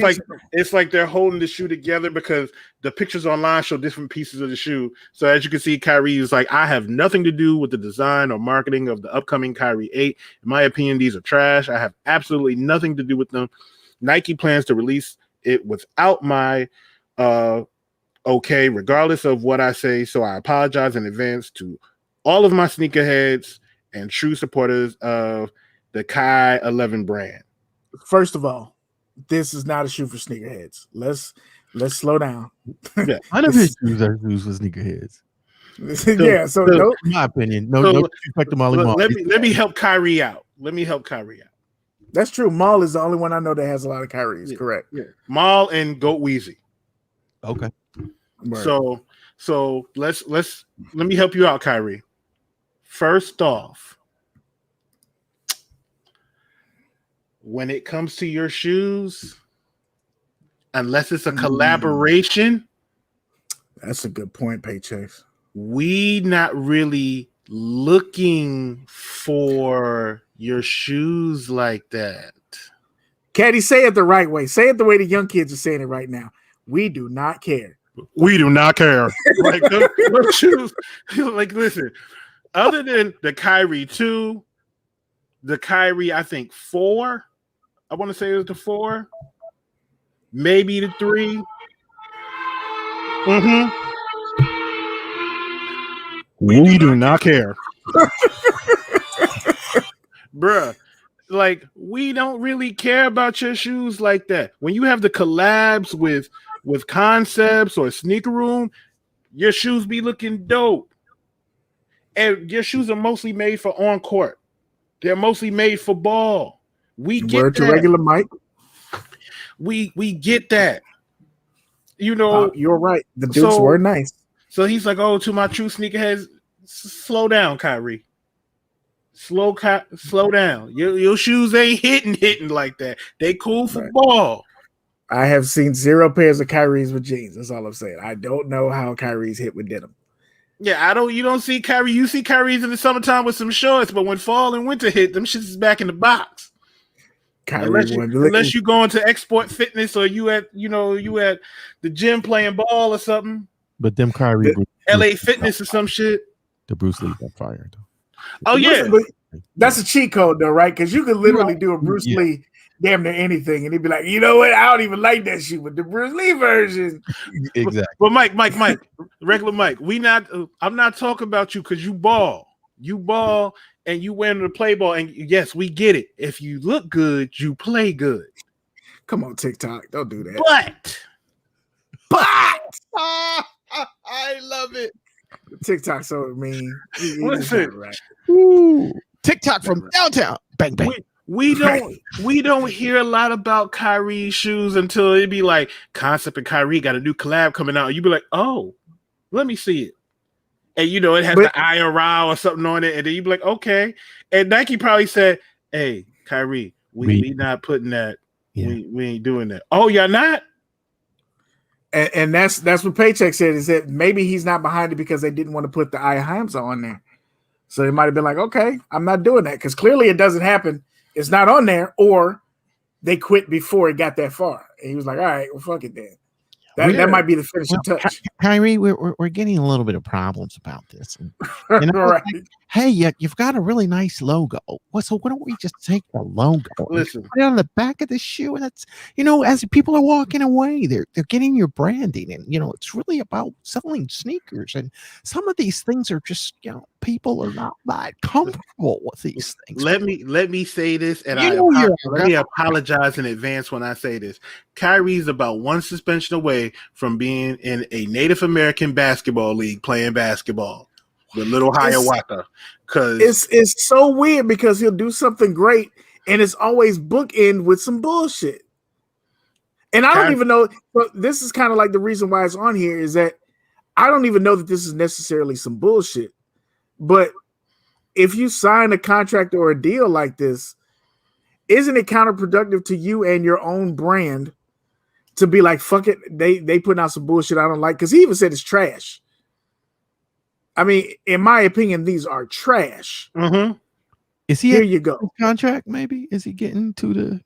It's like they're holding the shoe together because the pictures online show different pieces of the shoe. So as you can see, Kyrie is like, I have nothing to do with the design or marketing of the upcoming Kyrie 8. In my opinion, these are trash. I have absolutely nothing to do with them. Nike plans to release it without my okay, regardless of what I say. So I apologize in advance to all of my sneakerheads and true supporters of the Kai 11 brand. First of all, this is not a shoe for sneakerheads. Let's slow down. Yeah, none of his shoes are shoes for sneakerheads. So in my opinion, no disrespect to Molly Mall. Let me help Kyrie out. That's true. Maul is the only one I know that has a lot of Kyries. Yeah, correct. Yeah. Maul and Goat Weezy. Okay. Right. So let me help you out, Kyrie. First off, when it comes to your shoes, unless it's a collaboration, that's a good point, Paychecks. We not really looking for your shoes like that. Caddy, say it the right way. Say it the way the young kids are saying it right now. We do not care. We do not care. Like those shoes. Like, listen. Other than the Kyrie 2, the Kyrie, I think 4. I want to say it was the 4, maybe the 3. We do not care. Bruh, like, we don't really care about your shoes like that. When you have the collabs with Concepts or Sneaker Room, your shoes be looking dope. And your shoes are mostly made for on court. They're mostly made for ball. We get Word that. To regular Mike. We get that. You know, you're right. The dudes were nice. So he's like, oh, to my true sneakerheads, slow down, Kyrie. Slow down. Your shoes ain't hitting like that. They cool for ball. I have seen 0 pairs of Kyries with jeans. That's all I'm saying. I don't know how Kyrie's hit with denim. Yeah, you don't see Kyrie. You see Kyrie's in the summertime with some shorts, but when fall and winter hit, them shits is back in the box. Unless you going to Export Fitness or you at the gym playing ball or something. But them Kyrie LA Fitness or some shit. The Bruce Lee got fired though. Oh yeah, that's a cheat code though, right? Because you could literally do a Bruce Lee damn near anything, and he'd be like, you know what? I don't even like that shoe, but the Bruce Lee version. Exactly. But Mike, regular Mike, I'm not talking about you because you ball, and you win the play ball, and yes, we get it. If you look good, you play good. Come on, TikTok, don't do that. But I love it. TikTok so mean. Listen, right. Ooh, TikTok from downtown. Bang bang. We don't hear a lot about Kyrie's shoes until it be like Concept and Kyrie got a new collab coming out. You be like, oh, let me see it. And it has the IRL or something on it, and then you be like, okay. And Nike probably said, hey, Kyrie, we not putting that. Yeah. We ain't doing that. Oh, y'all not? And that's what Paycheck said, is that maybe he's not behind it because they didn't want to put the Hamza on there. So they might have been like, okay, I'm not doing that, because clearly it doesn't happen. It's not on there, or they quit before it got that far. And he was like, all right, well, fuck it then. That might be the finishing touch. Kyrie, we're getting a little bit of problems about this. And, right. Hey, you've got a really nice logo. So why don't we just take the logo, listen, put it on the back of the shoe, and that's as people are walking away, they're getting your branding, and it's really about selling sneakers. And some of these things are just people are not that comfortable with these things. Let me say this, and let me apologize in advance when I say this. Kyrie's about one suspension away from being in a Native American basketball league playing basketball with Little Hiawatha. Because it's so weird, because he'll do something great and it's always bookend with some bullshit. And I don't even know, but this is kind of like the reason why it's on here, is that I don't even know that this is necessarily some bullshit. But if you sign a contract or a deal like this, isn't it counterproductive to you and your own brand to be like, fuck it, they putting out some bullshit I don't like? Because he even said it's trash. I mean, in my opinion, these are trash. Mm-hmm. Is he here? You go. Contract? Maybe is he getting to the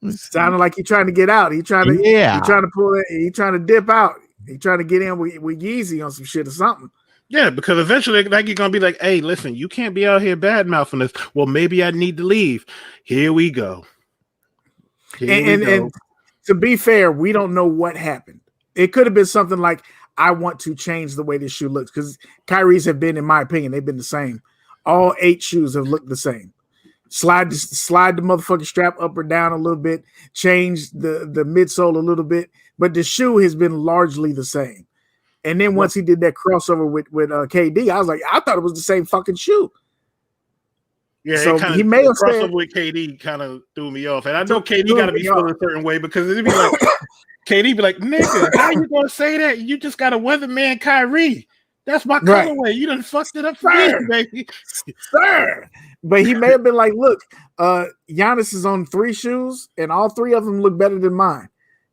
Sounded like he's trying to get out. He's trying to pull it. He's trying to dip out. He's trying to get in with Yeezy on some shit or something. Yeah, because eventually Nike's gonna be like, "Hey, listen, you can't be out here bad mouthing us." Well, maybe I need to leave. Here we go. And to be fair, we don't know what happened. It could have been something like, "I want to change the way this shoe looks," because Kyrie's have been, in my opinion, they've been the same. All 8 shoes have looked the same. Slide the motherfucking strap up or down a little bit, change the midsole a little bit, but the shoe has been largely the same. And then once he did that crossover with KD, I was like, I thought it was the same fucking shoe. Yeah, so he may have crossover with KD kind of threw me off, and I know KD got to be feeling a certain way because it'd be like KD be like, "Nigga, how you gonna say that? You just got a weatherman Kyrie. That's my colorway. You done fucked it up for me, baby." Sir. But he may have been like, "Look, Giannis is on 3 shoes, and all 3 of them look better than mine.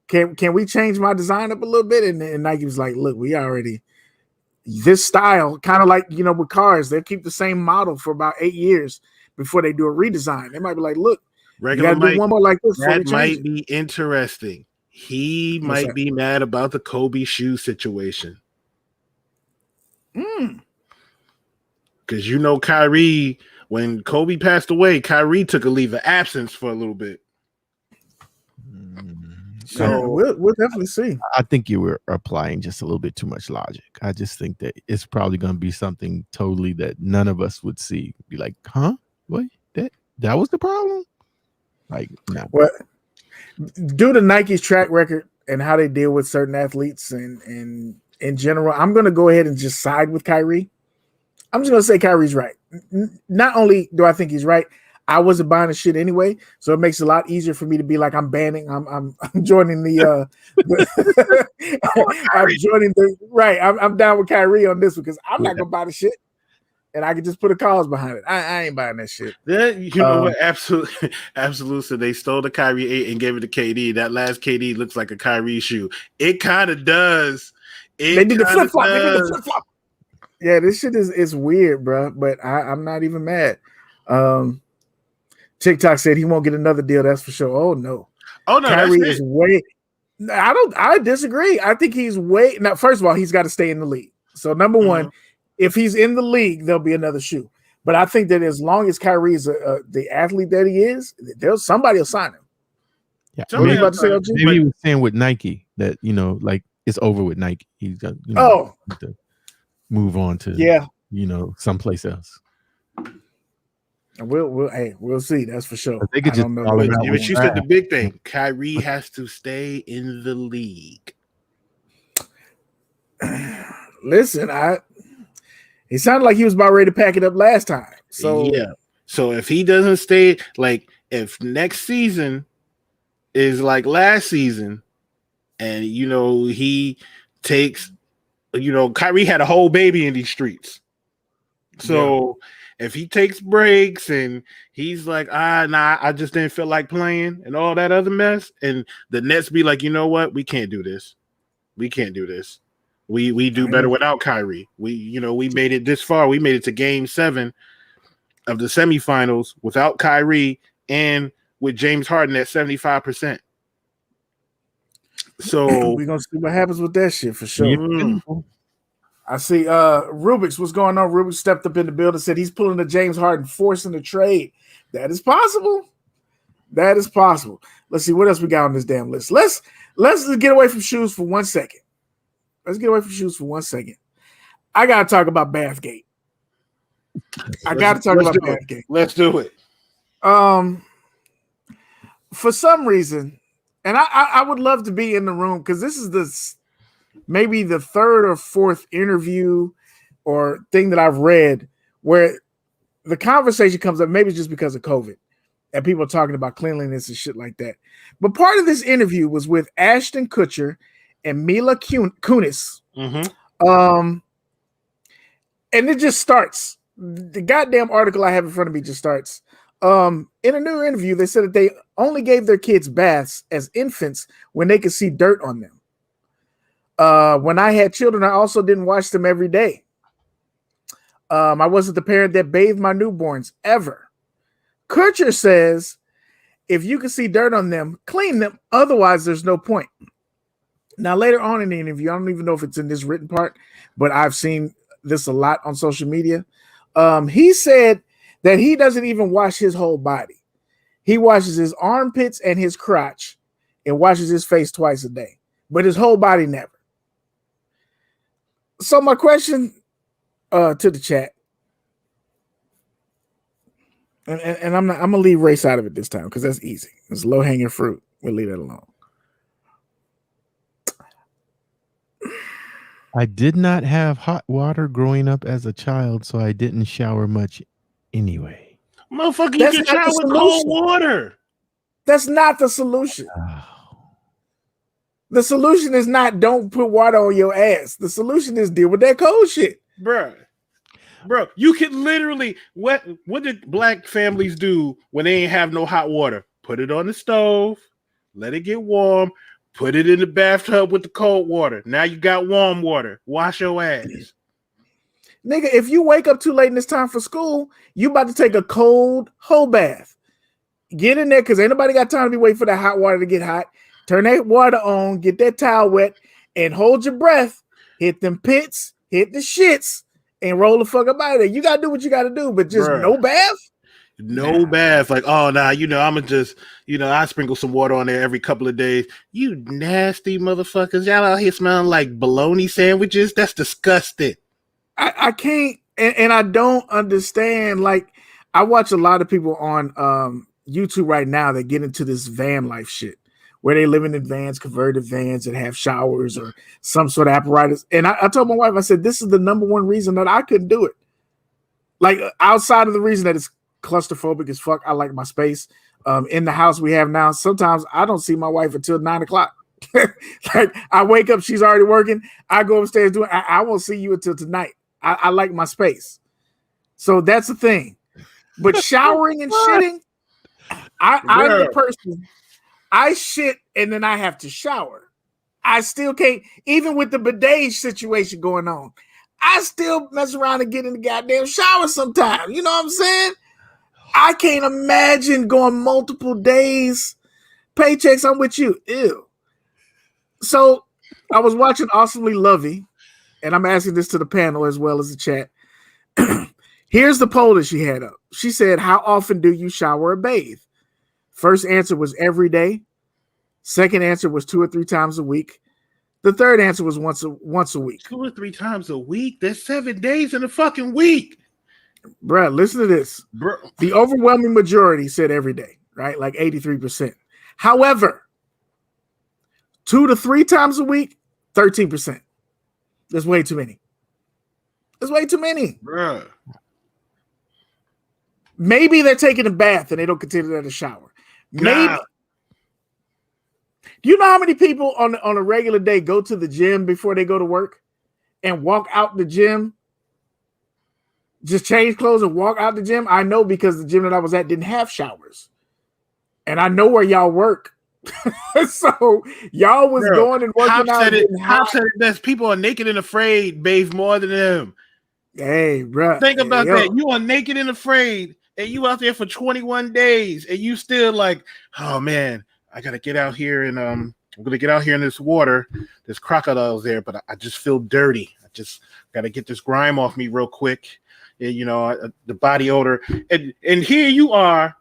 Can we change my design up a little bit?" And Nike was like, "Look, we already this style, kind of like with cars, they'll keep the same model for about 8 years before they do a redesign. They might be like, look, regular you gotta do one more like this. That might be interesting. He might be mad about the Kobe shoe situation. Because Kyrie, when Kobe passed away, Kyrie took a leave of absence for a little bit. So we'll definitely see. I think you were applying just a little bit too much logic. I just think that it's probably going to be something totally that none of us would see. Be like, huh? What? That was the problem? Like, no. Well, due to Nike's track record and how they deal with certain athletes and in general, I'm going to go ahead and just side with Kyrie. I'm just going to say Kyrie's right. Not only do I think he's right, I wasn't buying the shit anyway, so it makes it a lot easier for me to be like, I'm banning, I'm joining the I'm joining the right. I'm down with Kyrie on this one because I'm not gonna buy the shit, and I can just put a cause behind it. I ain't buying that shit. You know what? Absolutely. So they stole the Kyrie 8 and gave it to KD. That last KD looks like a Kyrie shoe. It kind of does. They did the flip flop. They did the flip flop. Yeah, this shit is weird, bro. But I'm not even mad. TikTok said he won't get another deal. That's for sure. Oh no. Kyrie is way. I disagree. I think he's way. Now, first of all, he's got to stay in the league. So number one, if he's in the league, there'll be another shoe. But I think that as long as Kyrie is the athlete that he is, somebody will sign him. Yeah. What are you about to say, OG? Maybe he was saying with Nike that like it's over with Nike. He's got to move on to someplace else. We'll see. That's for sure. They could just but you said the big thing. Kyrie has to stay in the league. Listen, he sounded like he was about ready to pack it up last time. So yeah. So if he doesn't stay, like if next season is like last season, and he takes, Kyrie had a whole baby in these streets. So if he takes breaks and he's like, I just didn't feel like playing and all that other mess, and the Nets be like, you know what? We can't do this. We can't do this. We do better without Kyrie. We made it this far. We made it to Game 7 of the semifinals without Kyrie and with James Harden at 75%. So we're gonna see what happens with that shit for sure. I see Rubik's. What's going on? Rubik's stepped up in the building, said he's pulling the James Harden, forcing the trade. That is possible. That is possible. Let's see what else we got on this damn list. Let's get away from shoes for 1 second. I gotta talk about Bathgate. Let's do it. For some reason, and I would love to be in the room because this is maybe the 3rd or 4th interview or thing that I've read where the conversation comes up. Maybe it's just because of COVID and people are talking about cleanliness and shit like that. But part of this interview was with Ashton Kutcher and Mila Kunis. And it just starts. The goddamn article I have in front of me just starts. In a new interview, they said that they only gave their kids baths as infants when they could see dirt on them. When I had children, I also didn't wash them every day. I wasn't the parent that bathed my newborns ever. Kutcher says If you can see dirt on them, clean them. Otherwise, there's no point. Now, later on in the interview, I don't even know if it's in this written part, but I've seen this a lot on social media. He said that he doesn't even wash his whole body. He washes his armpits and his crotch and washes his face twice a day, but his whole body never. So my question to the chat, and I'm gonna leave race out of it this time because that's easy. It's low hanging fruit. We'll leave that alone. I did not have hot water growing up as a child, so I didn't shower much anyway. Motherfucker, you can shower with cold water. That's not the solution. The solution is not don't put water on your ass. The solution is deal with that cold shit. Bro, you can literally, what did black families do when they ain't have no hot water? Put it on the stove, let it get warm, put it in the bathtub with the cold water. Now you got warm water. Wash your ass. Nigga, if you wake up too late and it's time for school, you about to take a cold whole bath. Get in there because ain't nobody got time to be waiting for that hot water to get hot. Turn that water on, get that towel wet, and hold your breath. Hit them pits, hit the shits, and roll the fuck up out of there. You gotta do what you gotta do, but just no bath? No bath. Like, oh, nah, I'ma just, I sprinkle some water on there every couple of days. You nasty motherfuckers. Y'all out here smelling like bologna sandwiches? That's disgusting. I can't, and I don't understand. Like, I watch a lot of people on YouTube right now that get into this van life shit, where they live in vans, converted vans, and have showers or some sort of apparatus. And I told my wife, I said, this is the number one reason that I couldn't do it. Like, outside of the reason that it's claustrophobic as fuck, I like my space. In the house we have now, sometimes I don't see my wife until 9 o'clock. Like, I wake up, she's already working. I go upstairs doing. I won't see you until tonight. I like my space, so that's the thing. But showering and shitting, I'm the person. I shit and then I have to shower. I still can't, even with the bidet situation going on. I still mess around and get in the goddamn shower sometimes. You know what I'm saying? I can't imagine going multiple days. Paychecks, I'm with you. Ew. So I was watching Awesomely Lovey, and I'm asking this to the panel as well as the chat. Here's the poll that she had up. She said, how often do you shower or bathe? First answer was every day. Second answer was 2 or 3 times a week. The third answer was once a week. 2 or 3 times a week? There's 7 days in a fucking week. Bruh, listen to this. Bruh. The overwhelming majority said every day, right? Like 83%. However, 2 to 3 times a week, 13%. That's way too many. That's way too many. Bruh. Maybe they're taking a bath and they don't consider that a shower. Maybe. Nah. Do you know how many people on a regular day go to the gym before they go to work and walk out the gym? Just change clothes and walk out the gym? I know because the gym that I was at didn't have showers. And I know where y'all work. So y'all was going and working out. Hop said it best. People are naked and afraid bathe more than them. Hey, bro. Think about that. You are naked and afraid, and you out there for 21 days, and you still like, oh man, I gotta get out here and I'm gonna get out here in this water. There's crocodiles there, but I just feel dirty. I just gotta get this grime off me real quick. And, the body odor. And here you are,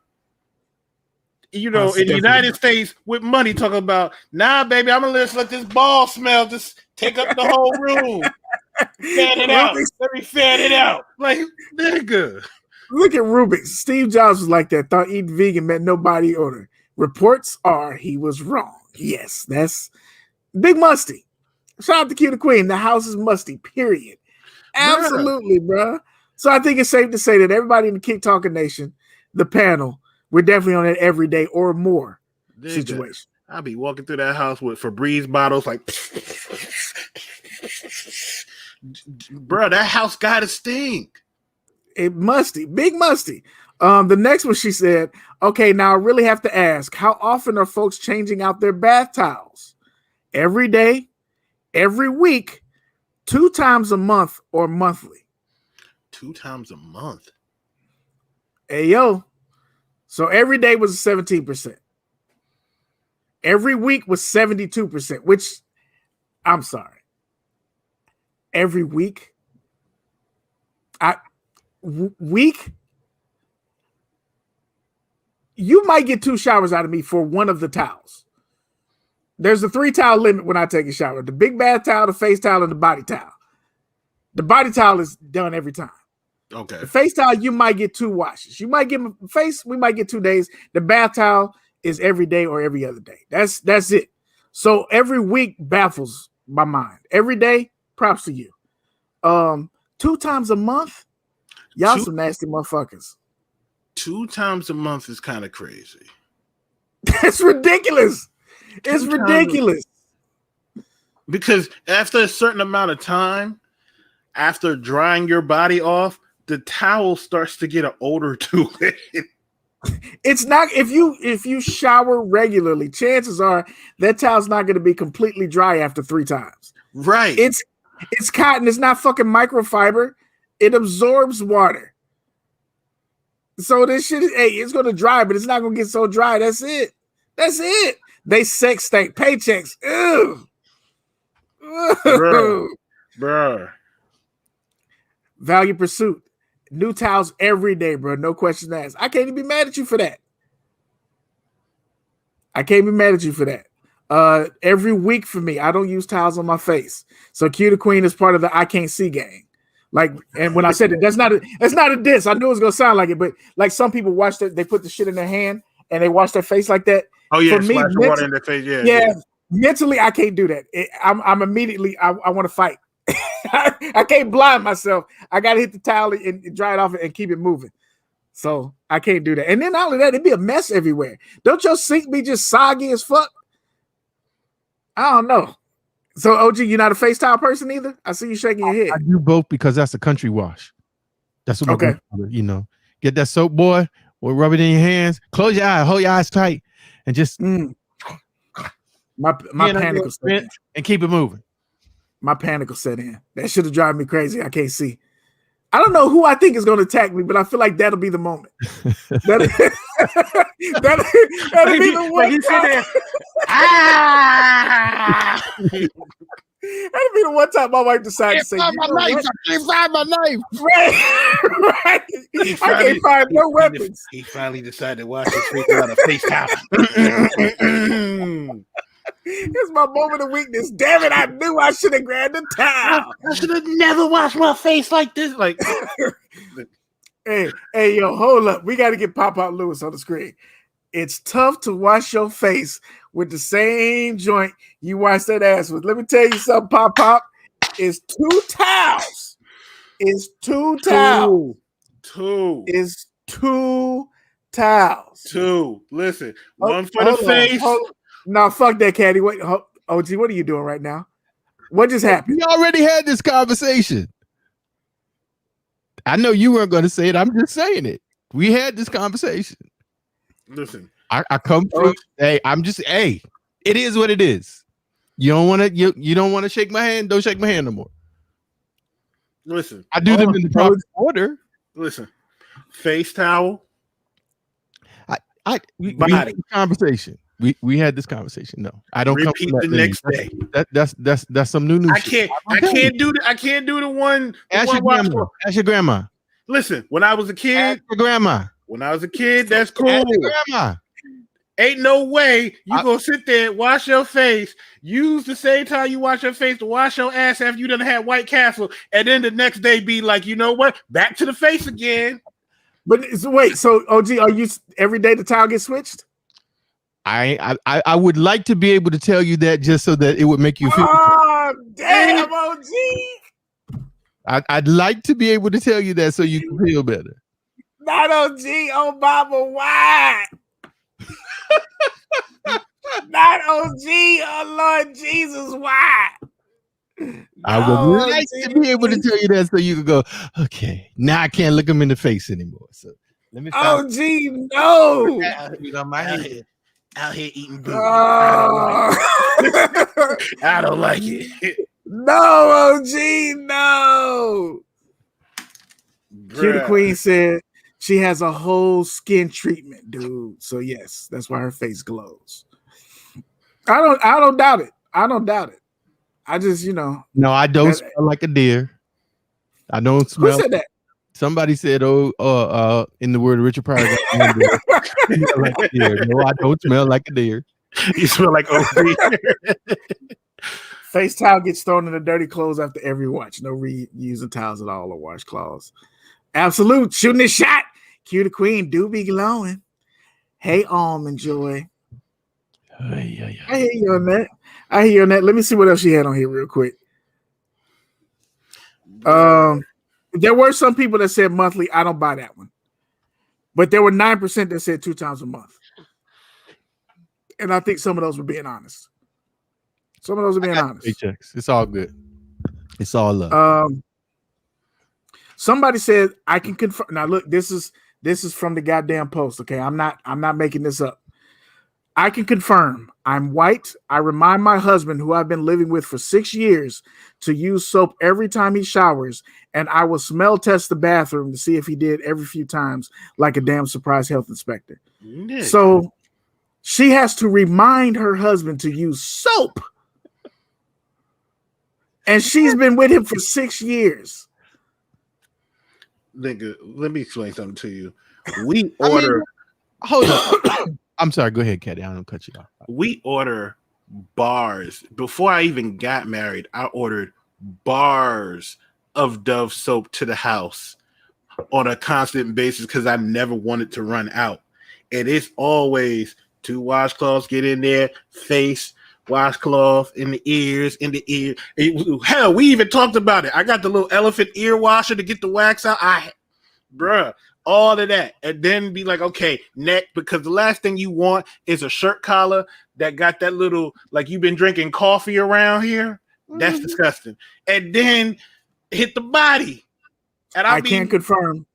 in the United States with money talking about, nah, baby, I'm gonna let this ball smell just take up the whole room. Fan it out. Let me fan it out. Like, nigga. Look at Rubik's. Steve Jobs was like that. Thought eating vegan meant no body odor. Reports are he was wrong. Yes, that's Big Musty. Shout out to Q the Queen. The house is musty, period. Absolutely, bro. So I think it's safe to say that everybody in the Kick Talking Nation, the panel, we're definitely on that every day or more situation. I'll be walking through that house with Febreze bottles like, bro, that house got to stink. It musty, big musty. The next one she said, okay, now I really have to ask, how often are folks changing out their bath towels? Every day, every week, 2 times a month, or monthly? 2 times a month. Hey, yo. So every day was 17%. Every week was 72%, which I'm sorry. Every week? Week? You might get 2 showers out of me for one of the towels. There's a 3 towel limit when I take a shower. The big bath towel, the face towel, and the body towel. The body towel is done every time. Okay. The face towel, you might get 2 washes. You might get face, we might get 2 days. The bath towel is every day or every other day. That's it. So every week baffles my mind. Every day, props to you. 2 times a month, y'all some nasty motherfuckers. 2 times a month is kind of crazy. That's ridiculous. It's ridiculous. Because after a certain amount of time, after drying your body off, the towel starts to get an odor to it. It's not if you shower regularly, chances are that towel's not going to be completely dry after 3 times. Right. It's cotton. It's not fucking microfiber. It absorbs water. So this shit is, it's going to dry, but it's not going to get so dry. That's it. That's it. They sex stink paychecks. Ew. Bruh. Value pursuit. New towels every day, bro. No questions asked. I can't even be mad at you for that. Every week for me, I don't use towels on my face. So Q the Queen is part of the I can't see gang. Like, and when I said it, that's not a diss. I knew it was gonna sound like it, but like some people watch that, they put the shit in their hand and they wash their face like that. Oh yeah, for me, splash water in their face. Yeah. Mentally, I can't do that. I'm immediately I want to fight. I can't blind myself. I gotta hit the towel and dry it off and keep it moving. So I can't do that. And then not only that, it'd be a mess everywhere. Don't your sink be just soggy as fuck? I don't know. So OG, you're not a face towel person either? I see you shaking your head. I do both because that's a country wash. That's what my grandfather, get that soap, boy, or rub it in your hands. Close your eyes, hold your eyes tight, and just my panic will set in. And keep it moving. My panic will set in. That should have driven me crazy. I can't see. I don't know who I think is going to attack me, but I feel like that'll be the moment. That'll be the one. He said that. That'll be the one time my wife decided to say, I can't find my knife. Right. I can't find no weapons. He finally decided to wash his face out of face towel. It's my moment of weakness. Damn it, I knew I should have grabbed a towel. I should have never washed my face like this. Like, hey, yo, hold up. We got to get Pop-Out Lewis on the screen. It's tough to wash your face with the same joint you wash that ass with. Let me tell you something, Pop. It's 2 towels. It's 2 towels. 2. It's 2 towels. 2. Listen, one for the face. No, fuck that, Caddy. Wait, OG, what are you doing right now? What just happened? We already had this conversation. I know you weren't going to say it. I'm just saying it. We had this conversation. Listen, I come through. It is what it is. You don't want to. You don't want to shake my hand. Don't shake my hand no more. Listen, I do them in the proper order. Listen, face towel. We had this conversation. We had this conversation. No, I don't repeat the next day. That's some new news. I can't do the one. Ask your grandma. Listen, when I was a kid, ask your grandma. When I was a kid, that's cool. Ask your grandma. Ain't no way you gonna sit there, wash your face, use the same time you wash your face to wash your ass after you done had White Castle, and then the next day be like, you know what? Back to the face again. But wait, so OG, are you every day the towel gets switched? I would like to be able to tell you that just so that it would make you feel. Oh, damn, OG. I'd like to be able to tell you that so you can feel better. Not OG, oh Baba, why? Not OG, oh Lord Jesus, why? I would like to be able to tell you that so you could go, okay, now I can't look them in the face anymore. So let me stop. OG, no. Out here eating booty. Oh. I don't like it. No, OG, no. Q the Queen said She has a whole skin treatment, dude. So yes, that's why her face glows. I don't doubt it. I don't doubt it. I just, No, I don't smell like a deer. I don't smell. Who said that? Somebody said, "Oh, in the word of Richard Pryor." Like a deer. No, I don't smell like a deer. You smell like OG. Face towel gets thrown in the dirty clothes after every watch. No reusing towels at all or washcloths. Absolute shooting the shot. Cue the queen. Do be glowing. Hey, Almond Joy. I hear you on that. Let me see what else she had on here real quick. There were some people that said monthly. I don't buy that one. But there were 9% that said 2 times a month. And I think some of those were being honest. Paychecks. It's all good. It's all love. Somebody said I can confirm. Now look, this is from the goddamn post. Okay, I'm not making this up. I can confirm I'm white. I remind my husband, who I've been living with for 6 years, to use soap every time he showers, and I will smell test the bathroom to see if he did every few times, like a damn surprise health inspector. Yeah. So she has to remind her husband to use soap. And she's been with him for 6 years. Nigga, let me explain something to you. We order. Hold on. I'm sorry. Go ahead, Caddy. I don't cut you off. We order bars. Before I even got married, I ordered bars of Dove soap to the house on a constant basis because I never wanted to run out. And it's always 2 washcloths, get in there, face, washcloth in the ears, hell, we even talked about it. I got the little elephant ear washer to get the wax out. All of that. And then be like, okay, neck, because the last thing you want is a shirt collar that got that little, like you've been drinking coffee around here. That's disgusting. And then hit the body. And I can't confirm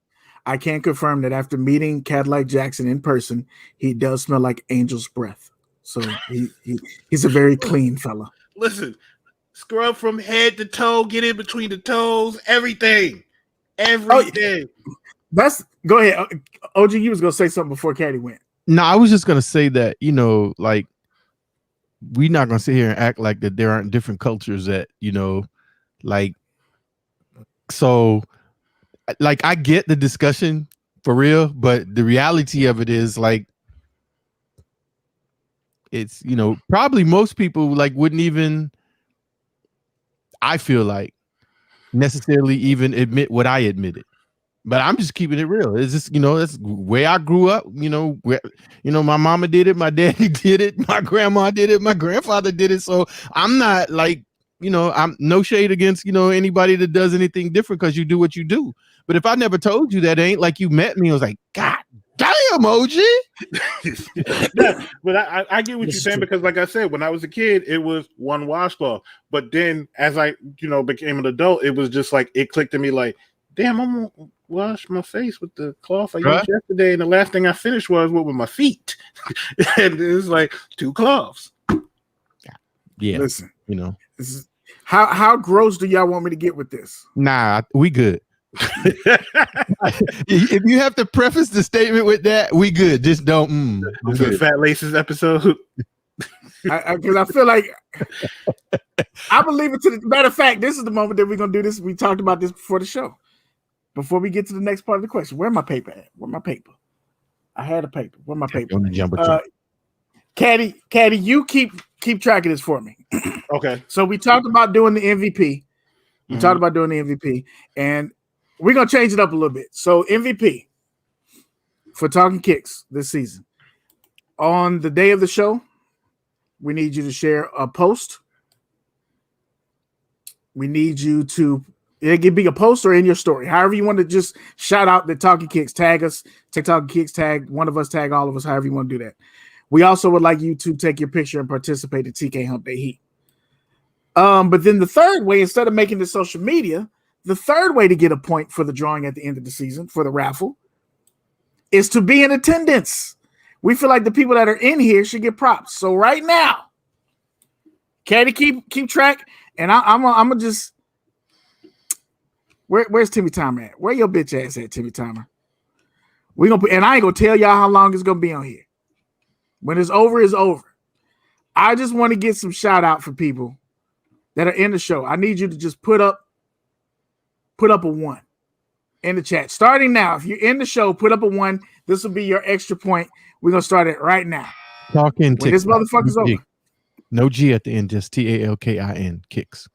that after meeting Cadillac Jackson in person, he does smell like angel's breath. So he's a very clean fella. Listen, scrub from head to toe, get in between the toes, everything. Go ahead. OG, you was gonna say something before Caddy went. No, I was just gonna say that, like, we're not gonna sit here and act like that there aren't different cultures that, like, so, like, I get the discussion for real, but the reality of it is, like, it's, probably most people, like, wouldn't even, I feel like, necessarily even admit what I admitted. But I'm just keeping it real. It's just, that's where I grew up. My mama did it, my daddy did it, my grandma did it, my grandfather did it. So I'm not like, I'm no shade against, anybody that does anything different because you do what you do. But if I never told you that, it ain't like you met me. I was like, God damn, OG. Yeah, but I get what you're saying, because like I said, when I was a kid, it was 1 washcloth. But then as I, became an adult, it was just like, it clicked to me like, damn, I'm gonna wash my face with the cloth I used yesterday, and the last thing I finished was with my feet. And it's like 2 cloths. Yeah. Listen, this is, how gross do y'all want me to get with this? Nah, we good. If you have to preface the statement with that, we good. Just don't. This is a Fat Laces episode. Because I feel like I believe it to the matter of fact. This is the moment that we're gonna do this. We talked about this before the show. Before we get to the next part of the question, where my paper at? Where my paper? I had a paper. Where my paper? Caddy, you keep track of this for me. Okay. So we talked about doing the MVP. We talked about doing the MVP, and we're gonna change it up a little bit. So MVP for Talkin Kicks this season. On the day of the show, we need you to share a post. We need you to, it could be a post or in your story, however you want to just shout out the Talkin Kicks, tag us, take Talkin Kicks, tag one of us, tag all of us, however you want to do that. We also would like you to take your picture and participate in TK Hump Day Heat. But then the third way, instead of making it social media, the third way to get a point for the drawing at the end of the season for the raffle is to be in attendance. We feel like the people that are in here should get props. So right now, Caddy, keep track, and I'm gonna just. Where's Timmy Timer at? Where your bitch ass at, Timmy Timer? We're gonna put, and I ain't gonna tell y'all how long it's gonna be on here. When it's over, it's over. I just want to get some shout out for people that are in the show. I need you to just put up a 1 in the chat. Starting now. If you're in the show, put up a 1. This will be your extra point. We're gonna start it right now. Talkin When this motherfucker's over. No G at the end, just Talkin Kicks.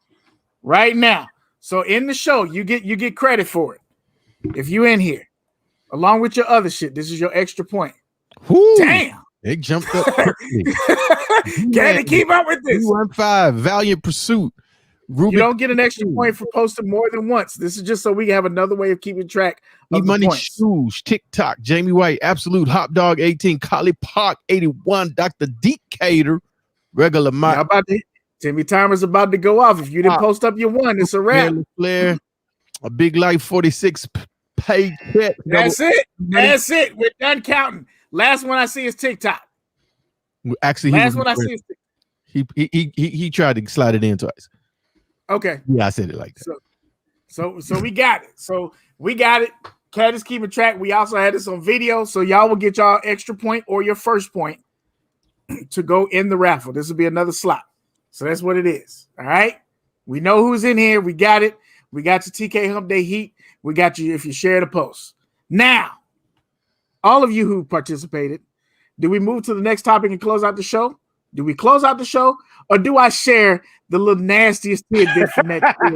Right now. So in the show, you get credit for it. If you in here, along with your other shit, this is your extra point. Woo. Damn. It jumped up. Can't keep up with this. 215, Valiant Pursuit. Ruben, you don't get an extra point for posting more than once. This is just so we have another way of keeping track of Money points. Shoes, TikTok, Jamie White, Absolute, Hot Dog 18, Collie Park 81, Dr. Decatur, Regular Mike. Timmy Timer's about to go off. If you didn't post up your 1, it's a wrap. Flair, a Big Life 46 paycheck. That's it. That's it. We're done counting. Last one I see is TikTok. Actually, last one I see is TikTok. He tried to slide it in twice. Okay. Yeah, I said it like that. So we got it. So we got it. Cat is keeping track. We also had this on video, so y'all will get y'all extra point or your first point to go in the raffle. This will be another slot. So that's what it is. All right. We know who's in here. We got it. We got your TK Hump Day heat. We got you if you share the post. Now, all of you who participated, do we move to the next topic and close out the show? Do we close out the show, or do I share the little nastiest tidbit from that quiz?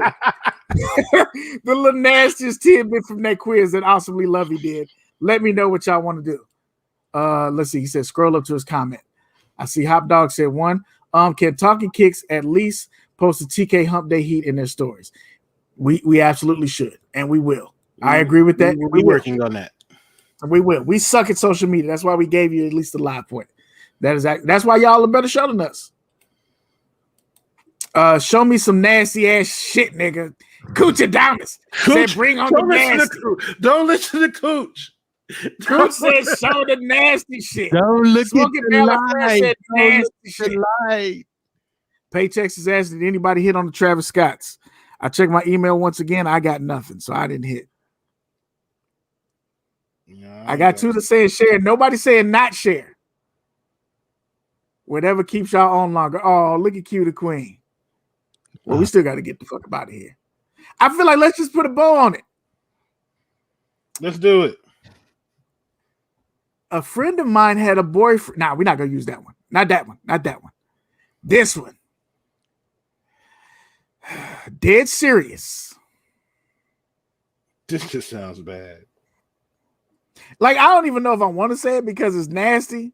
The little nastiest tidbit from that quiz that Awesomely Lovey did. Let me know what y'all want to do. Let's see. He said, scroll up to his comment. I see Hop Dog said 1. Can Talkin Kicks at least post a TK Hump Day heat in their stories? We absolutely should, and we will. I agree with that. We're working on that. We will. We suck at social media. That's why we gave you at least a live point. That's why y'all are better show than us. Show me some nasty ass shit, nigga. Cooch Adamas said, bring on the nasty. Don't listen to Cooch. Cooch said, show the nasty shit. Don't look Smoking at the light. said nasty shit. Light. Paychecks is asking, did anybody hit on the Travis Scotts? I checked my email once again. I got nothing, so I didn't hit. Yeah, I got 2 that saying share. Nobody saying not share. Whatever keeps y'all on longer. Oh, look at Q the Queen. Well, we still got to get the fuck out of here. I feel like let's just put a bow on it. Let's do it. A friend of mine had a boyfriend. Nah, we're not going to use that one. Not that one. Not that one. This one. Dead serious. This just sounds bad. Like, I don't even know if I want to say it because it's nasty.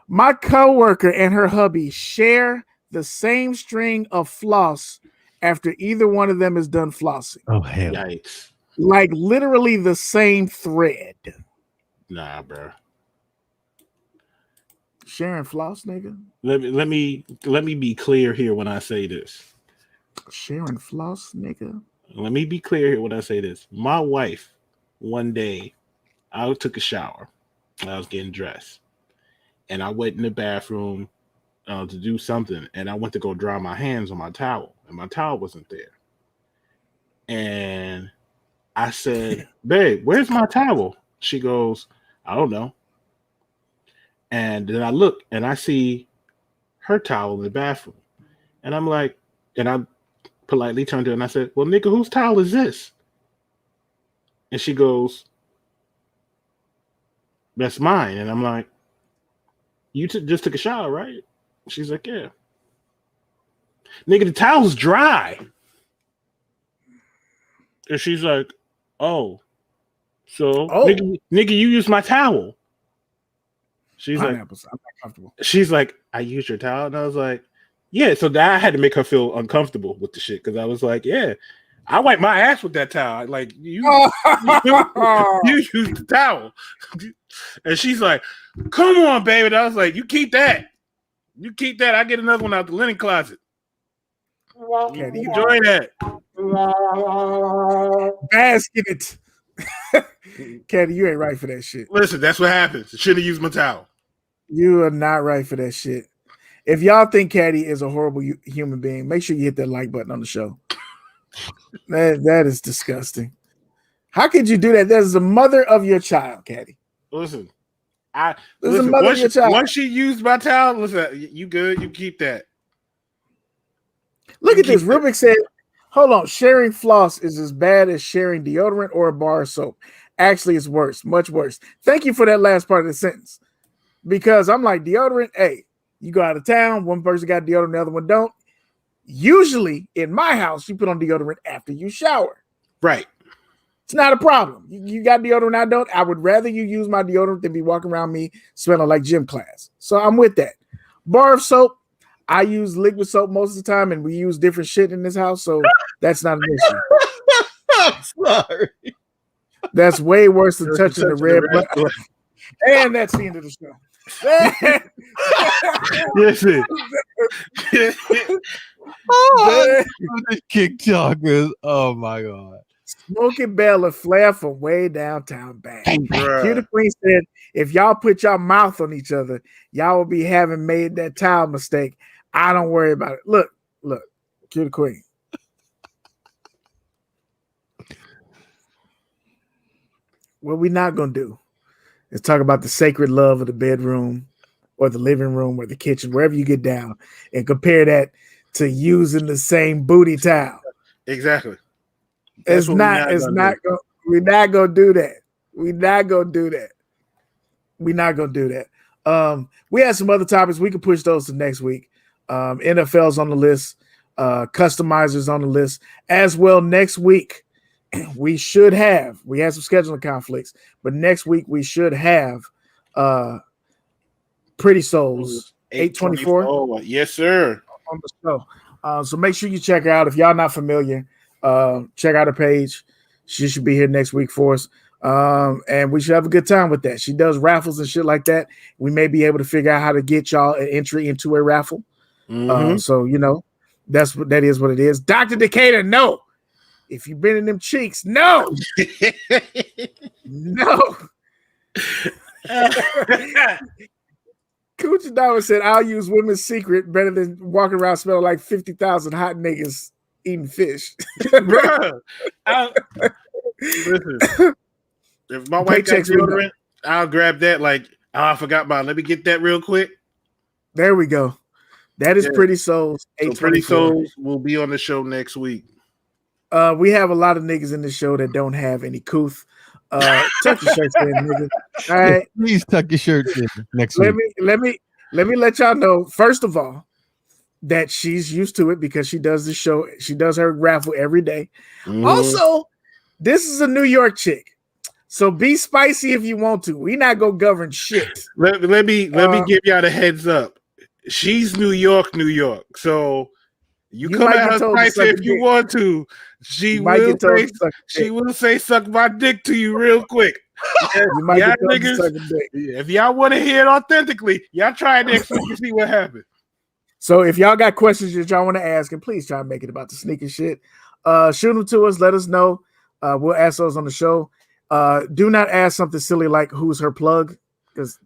My coworker and her hubby share the same string of floss after either one of them is done flossing. Oh, hell. Yikes. Like literally the same thread. Nah, bro. Sharing floss, nigga. Let me be clear here when I say this. Sharing floss, nigga. Let me be clear here when I say this. My wife, one day, I took a shower. I was getting dressed. And I went in the bathroom to do something. And I went to go dry my hands on my towel. And my towel wasn't there. And I said, babe, where's my towel? She goes, I don't know. And then I look and I see her towel in the bathroom. And I'm like, and I politely turned to her and I said, well, nigga, whose towel is this? And she goes, that's mine. And I'm like, you just took a shower, right? She's like, yeah. Nigga, the towel's dry. And she's like, oh. So, nigga, you used my towel. She's like, I'm not comfortable. She's like, I used your towel. And I was like, yeah. So that I had to make her feel uncomfortable with the shit. Because I was like, yeah, I wipe my ass with that towel. Like, you used the towel. And she's like, come on, baby. And I was like, you keep that. You keep that. I get another one out the linen closet. Candy, you enjoy that. Bask in it. Candy, you ain't right for that shit. Listen, that's what happens. I shouldn't have used my towel. You are not right for that shit. If y'all think Caddy is a horrible human being, make sure you hit that like button on the show. That is disgusting. How could you do that? There's the mother of your child, Caddy. Listen, once she used my towel, listen, you good? You keep that. Look at this. Rubik said, hold on. Sharing floss is as bad as sharing deodorant or a bar of soap. Actually, it's worse, much worse. Thank you for that last part of the sentence. Because I'm like, deodorant, hey, you go out of town, one person got deodorant, the other one don't. Usually, in my house, you put on deodorant after you shower. Right. It's not a problem. You got deodorant, I don't. I would rather you use my deodorant than be walking around me smelling like gym class. So I'm with that. Bar of soap, I use liquid soap most of the time, and we use different shit in this house, so that's not an issue. I'm sorry. That's way worse than touching the red button. And that's the end of the show. Listen. This kick talkers. Oh my god. Smokey Bell and Flair from way downtown bang. Cue the Queen said, if y'all put your mouth on each other, y'all will be having made that towel mistake. I don't worry about it. Look. Cue the Queen. What we're not going to do is talk about the sacred love of the bedroom or the living room or the kitchen, wherever you get down, and compare that to using the same booty towel. Exactly. We're not gonna do that. We're not gonna do that. We had some other topics. We could push those to next week. NFL's on the list, customizers on the list as well. Next week, we had some scheduling conflicts, but next week we should have Pretty Souls 824. Yes, sir. On the show. So make sure you check her out. If y'all not familiar, check out her page. She should be here next week for us. And we should have a good time with that. She does raffles and shit like that. We may be able to figure out how to get y'all an entry into a raffle. So that is what it is. Dr. Decatur, no. If you've been in them cheeks, no. No. Coochie Dama said, I'll use women's secret better than walking around smelling like 50,000 hot niggas eating fish. Bruh. Listen, if my wife got deodorant, I'll grab that. Like, I forgot about it. Let me get that real quick. There we go. That is Pretty Souls. So Pretty Souls will be on the show next week. We have a lot of niggas in the show that don't have any couth. Tuck your shirts in, nigga. All right. Please tuck your shirts in next week. Let me let y'all know, first of all, that she's used to it because she does the show. She does her raffle every day. Also, this is a New York chick. So be spicy if you want to. We not gonna govern shit. Let me give y'all the heads up. She's New York. So you come at her spicy if you want to. She will say suck my dick to you real quick. If y'all want to hear it authentically, y'all try it next week and see what happens. So if y'all got questions that y'all want to ask, and please try and make it about the sneaker shit, shoot them to us. Let us know. We'll ask those on the show. Do not ask something silly like who's her plug, because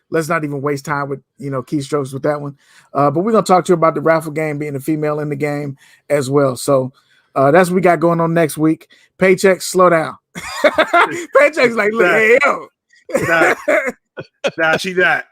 let's not even waste time with keystrokes with that one. But we're gonna talk to you about the raffle game, being a female in the game as well. So that's what we got going on next week. Paycheck, slow down. Paycheck's like, look, hey, yo. Nah, she not.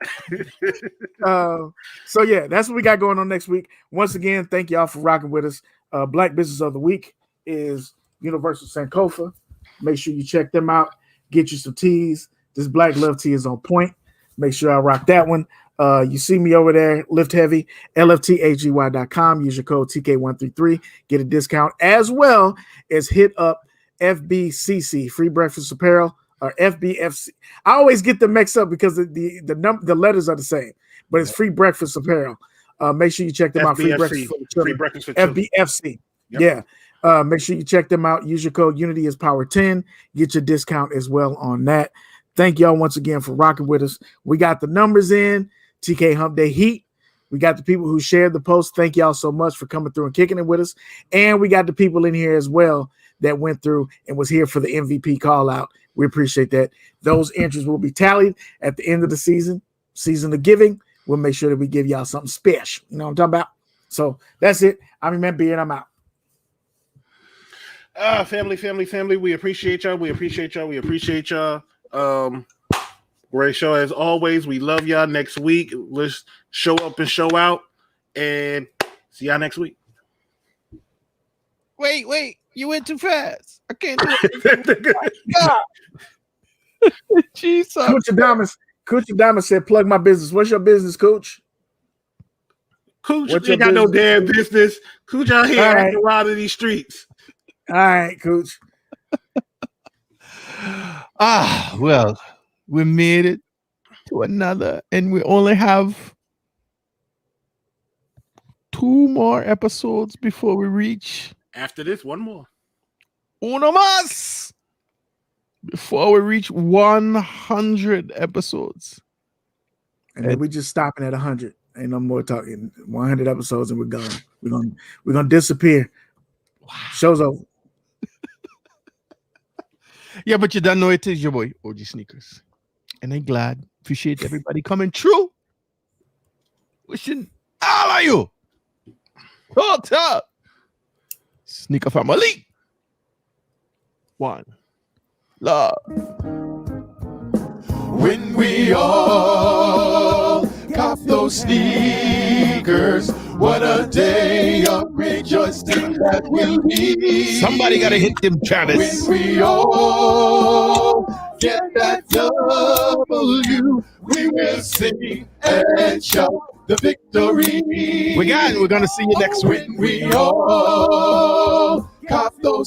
So yeah, that's what we got going on next week. Once again, thank y'all for rocking with us. Black Business of the Week is Universal Sankofa. Make sure you check them out. Get you some teas. This Black Love tee is on point. Make sure I rock that one. You see me over there, Lift Heavy, LFTHGY.com. Use your code TK133. Get a discount, as well as hit up FBCC, Free Breakfast Apparel, or FBFC. I always get them mixed up because the letters are the same, but it's Free Breakfast Apparel. Make sure you check them out. Free Breakfast for Children. FBFC. Yep. Yeah. Make sure you check them out. Use your code Unity is Power 10. Get your discount as well on that. Thank y'all once again for rocking with us. We got the numbers in. TK Hump Day Heat. We got the people who shared the post. Thank y'all so much for coming through and kicking it with us. And we got the people in here as well that went through and was here for the MVP call out. We appreciate that. Those entries will be tallied at the end of the season of giving. We'll make sure that we give y'all something special. You know what I'm talking about? So that's it. I'm Beard. I'm out. Family. We appreciate y'all. Great show as always. We love y'all. Next week, let's show up and show out, and see y'all next week. Wait, you went too fast. I can't do it. Jesus. Cooch Adamas said, "Plug my business." What's your business, Cooch? Cooch ain't got no damn business. Cooch out here acting wild in these streets. All right, Cooch. Well, we made it to another, and we only have 2 more episodes before we reach. After this, one more. Uno más! Before we reach 100 episodes. And then we just stopping at 100. Ain't no more talking. 100 episodes and we're gone. We're gonna disappear. Wow. Show's over. Yeah, but you don't know it is your boy, OGSneekerz. And I'm glad. Appreciate everybody coming through. Wishing all of you total sneaker family. One love. When we all cop those sneakers, what a day of rejoicing that will be. Somebody gotta hit them, Travis. When we all get that W, we will sing and shout the victory. We're gonna see you next week. When we all cop those